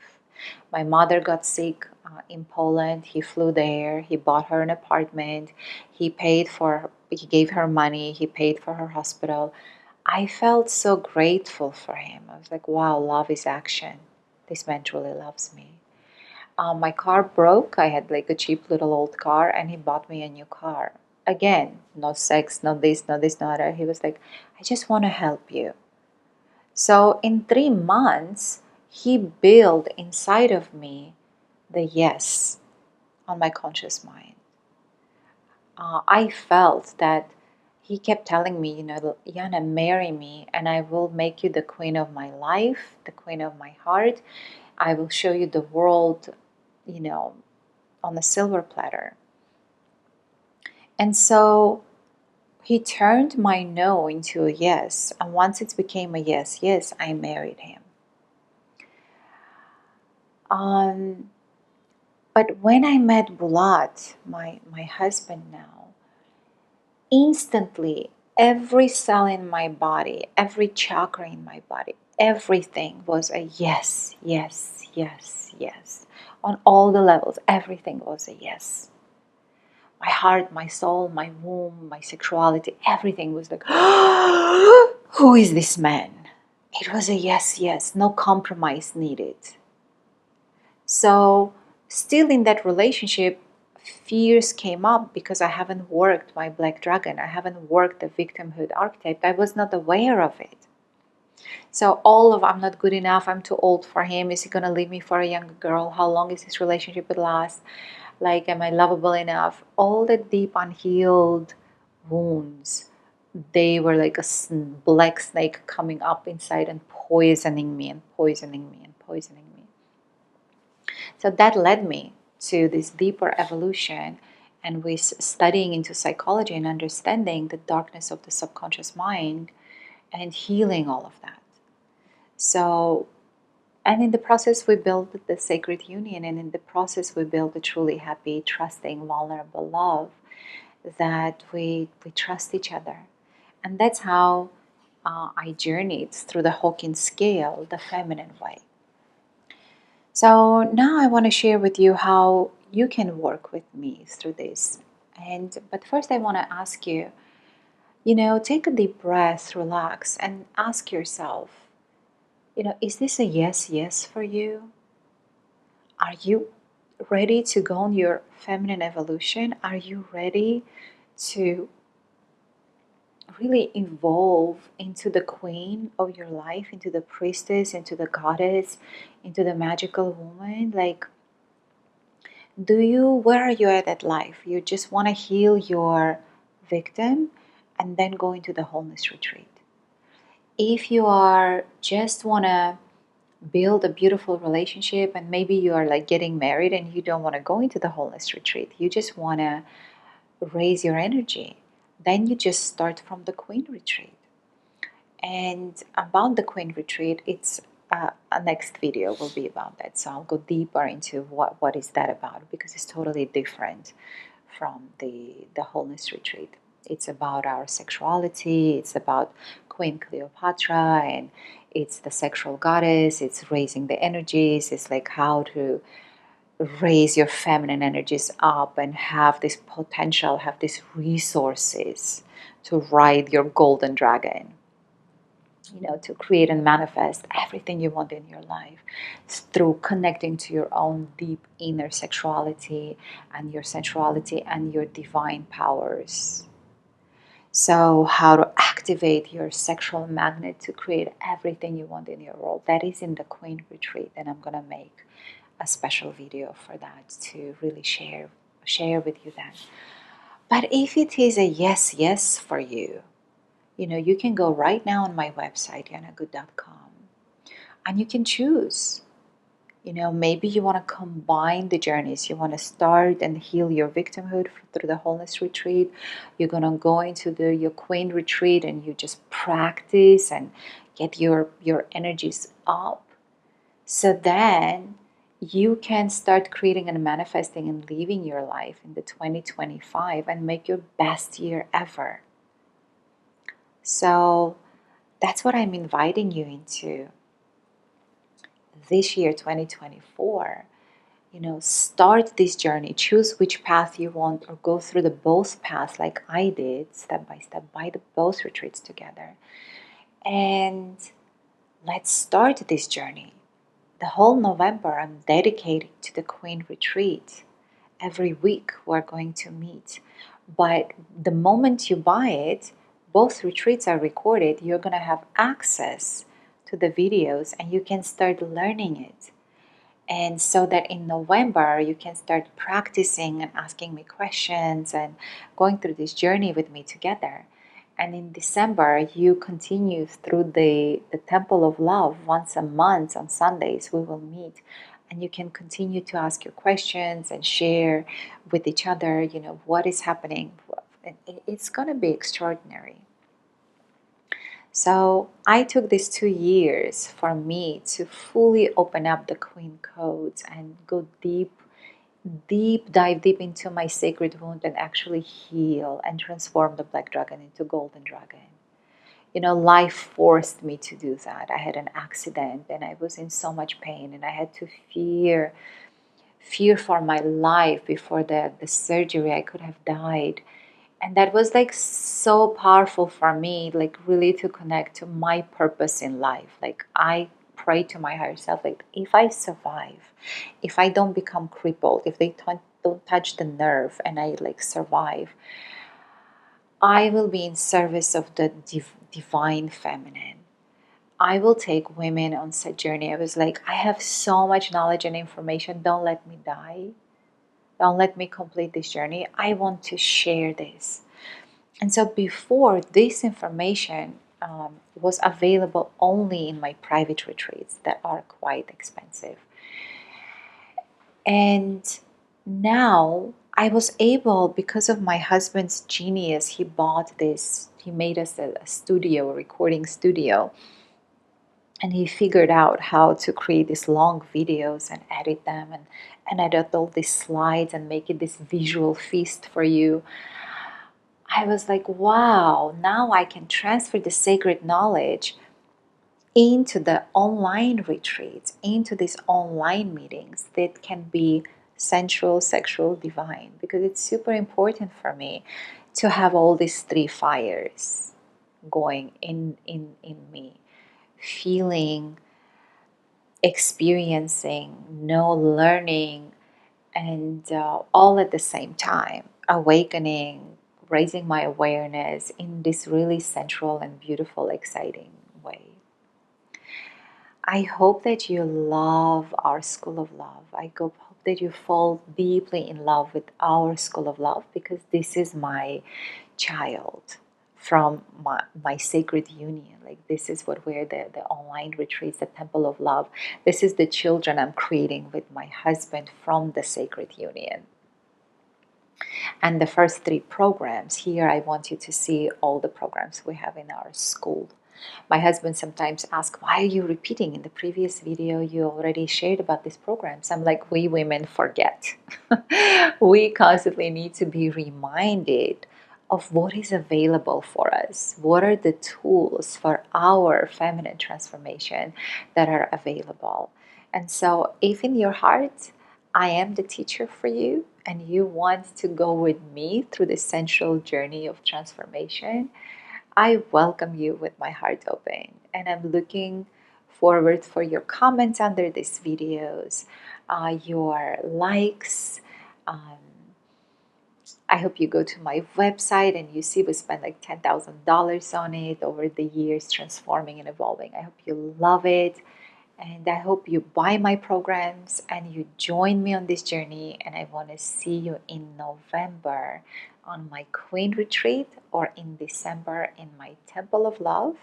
My mother got sick in Poland. He flew there. He bought her an apartment. He gave her money. He paid for her hospital. I felt so grateful for him. I was like, wow, love is action. This man truly loves me. My car broke. I had like a cheap little old car, and he bought me a new car. Again, no sex, no this, no this, no that. He was like, I just want to help you. So in 3 months, he built inside of me the yes on my conscious mind. I felt that he kept telling me, Yana, marry me and I will make you the queen of my life, the queen of my heart. I will show you the world, on a silver platter. And so he turned my no into a yes. And once it became a yes, I married him. But when I met Bulat, my husband now, instantly every cell in my body, every chakra in my body, everything was a yes, yes, yes, yes. On all the levels, everything was a yes. My heart, my soul, my womb, my sexuality, everything was like, who is this man? It was a yes, yes, no compromise needed. So, still in that relationship, fears came up because I haven't worked my black dragon. I haven't worked the victimhood archetype. I was not aware of it. So all of I'm not good enough, I'm too old for him, is he gonna leave me for a younger girl? How long is this relationship would last? Like, am I lovable enough? All the deep unhealed wounds, they were like a black snake coming up inside and poisoning me and poisoning me and poisoning me. So that led me to this deeper evolution and with studying into psychology and understanding the darkness of the subconscious mind and healing all of that. So, and in the process, we build the sacred union, and in the process, we build a truly happy, trusting, vulnerable love that we trust each other. And that's how I journeyed through the Hawkins scale, the feminine way. So now I want to share with you how you can work with me through this. But first I want to ask you, take a deep breath, relax, and ask yourself, is this a yes, yes for you? Are you ready to go on your feminine evolution? Are you ready to really evolve into the queen of your life, into the priestess, into the goddess, into the magical woman? Like, where are you at life? You just want to heal your victim and then go into the wholeness retreat. If you are just want to build a beautiful relationship and maybe you are like getting married and you don't want to go into the wholeness retreat, you just want to raise your energy, then you just start from the queen retreat. And about the queen retreat, it's a next video will be about that, so I'll go deeper into what is that about, because it's totally different from the wholeness retreat. It's about our sexuality, it's about Queen Cleopatra, and it's the sexual goddess, it's raising the energies, it's like how to raise your feminine energies up and have this potential, have these resources to ride your golden dragon, to create and manifest everything you want in your life through connecting to your own deep inner sexuality and your sensuality and your divine powers. So, how to activate your sexual magnet to create everything you want in your world. That is in the Queen Retreat, and I'm gonna make a special video for that to really share with you that. But if it is a yes, yes for you, you can go right now on my website, yanagood.com, and you can choose. Maybe you want to combine the journeys. You want to start and heal your victimhood through the wholeness retreat. You're going to go into your queen retreat and you just practice and get your energies up. So then you can start creating and manifesting and living your life in the 2025 and make your best year ever. So that's what I'm inviting you into this year, 2024. Start this journey, choose which path you want, or go through the both paths like I did, step by step, by the both retreats together. And let's start this journey. The whole November, I'm dedicated to the Queen Retreat. Every week we're going to meet. But the moment you buy it, both retreats are recorded. You're going to have access to the videos and you can start learning it. And so that in November, you can start practicing and asking me questions and going through this journey with me together. And in December, you continue through the Temple of Love. Once a month on Sundays, we will meet. And you can continue to ask your questions and share with each other, what is happening. It's going to be extraordinary. So I took these 2 years for me to fully open up the Queen codes and go deep dive deep into my sacred wound and actually heal and transform the black dragon into golden dragon. You know, life forced me to do that. I had an accident and I was in so much pain, and I had to fear for my life. Before the surgery, I could have died. And that was like so powerful for me, like really to connect to my purpose in life. Like I pray to my higher self, like if I survive, if I don't become crippled, if they don't touch the nerve and I like survive, I will be in service of the divine feminine. I will take women on such journey. I was like, I have so much knowledge and information. Don't let me die. Don't let me complete this journey. I want to share this. And so before, this information was available only in my private retreats that are quite expensive. And now I was able, because of my husband's genius, he bought this, he made us a studio, a recording studio. And he figured out how to create these long videos and edit them and edit all these slides and make it this visual feast for you. I was like, wow, now I can transfer the sacred knowledge into the online retreats, into these online meetings that can be sensual, sexual, divine, because it's super important for me to have all these three fires going in me, feeling, experiencing, learning, and all at the same time, awakening, raising my awareness in this really sensual and beautiful, exciting way. I hope that you love our School of Love. I hope that you fall deeply in love with our School of Love, because this is my child from my sacred union. Like this is what we're the online retreats, the Temple of Love. This is the children I'm creating with my husband from the sacred union. And the first 3 programs here, I want you to see all the programs we have in our school. My husband sometimes asks, why are you repeating? In the previous video, you already shared about these programs. I'm like, we women forget. We constantly need to be reminded of what is available for us. What are the tools for our feminine transformation that are available? And so if in your heart, I am the teacher for you, and you want to go with me through the sensual journey of transformation, I welcome you with my heart open, and I'm looking forward for your comments under these videos, your likes. I hope you go to my website and you see we spent like $10,000 on it over the years, transforming and evolving. I hope you love it. And I hope you buy my programs and you join me on this journey. And I want to see you in November on my Queen Retreat, or in December in my Temple of Love.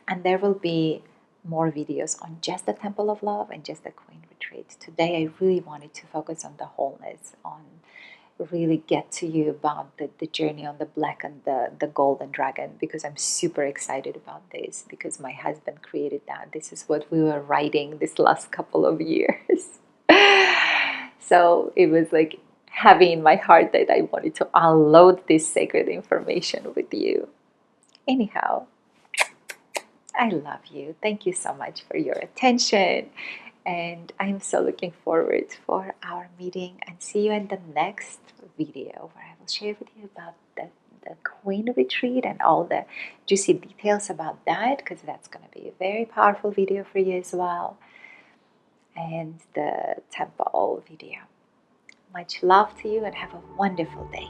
And there will be more videos on just the Temple of Love and just the Queen Retreat. Today I really wanted to focus on the wholeness, on really get to you about the journey on the black and the golden dragon, because I'm super excited about this, because my husband created that. This is what we were writing this last couple of years. So it was like heavy in my heart that I wanted to unload this sacred information with you. Anyhow, I love you. Thank you so much for your attention. And I'm so looking forward for our meeting, and see you in the next video, where I will share with you about the Queen Retreat and all the juicy details about that, because that's going to be a very powerful video for you as well. And the temple video. Much love to you, and have a wonderful day.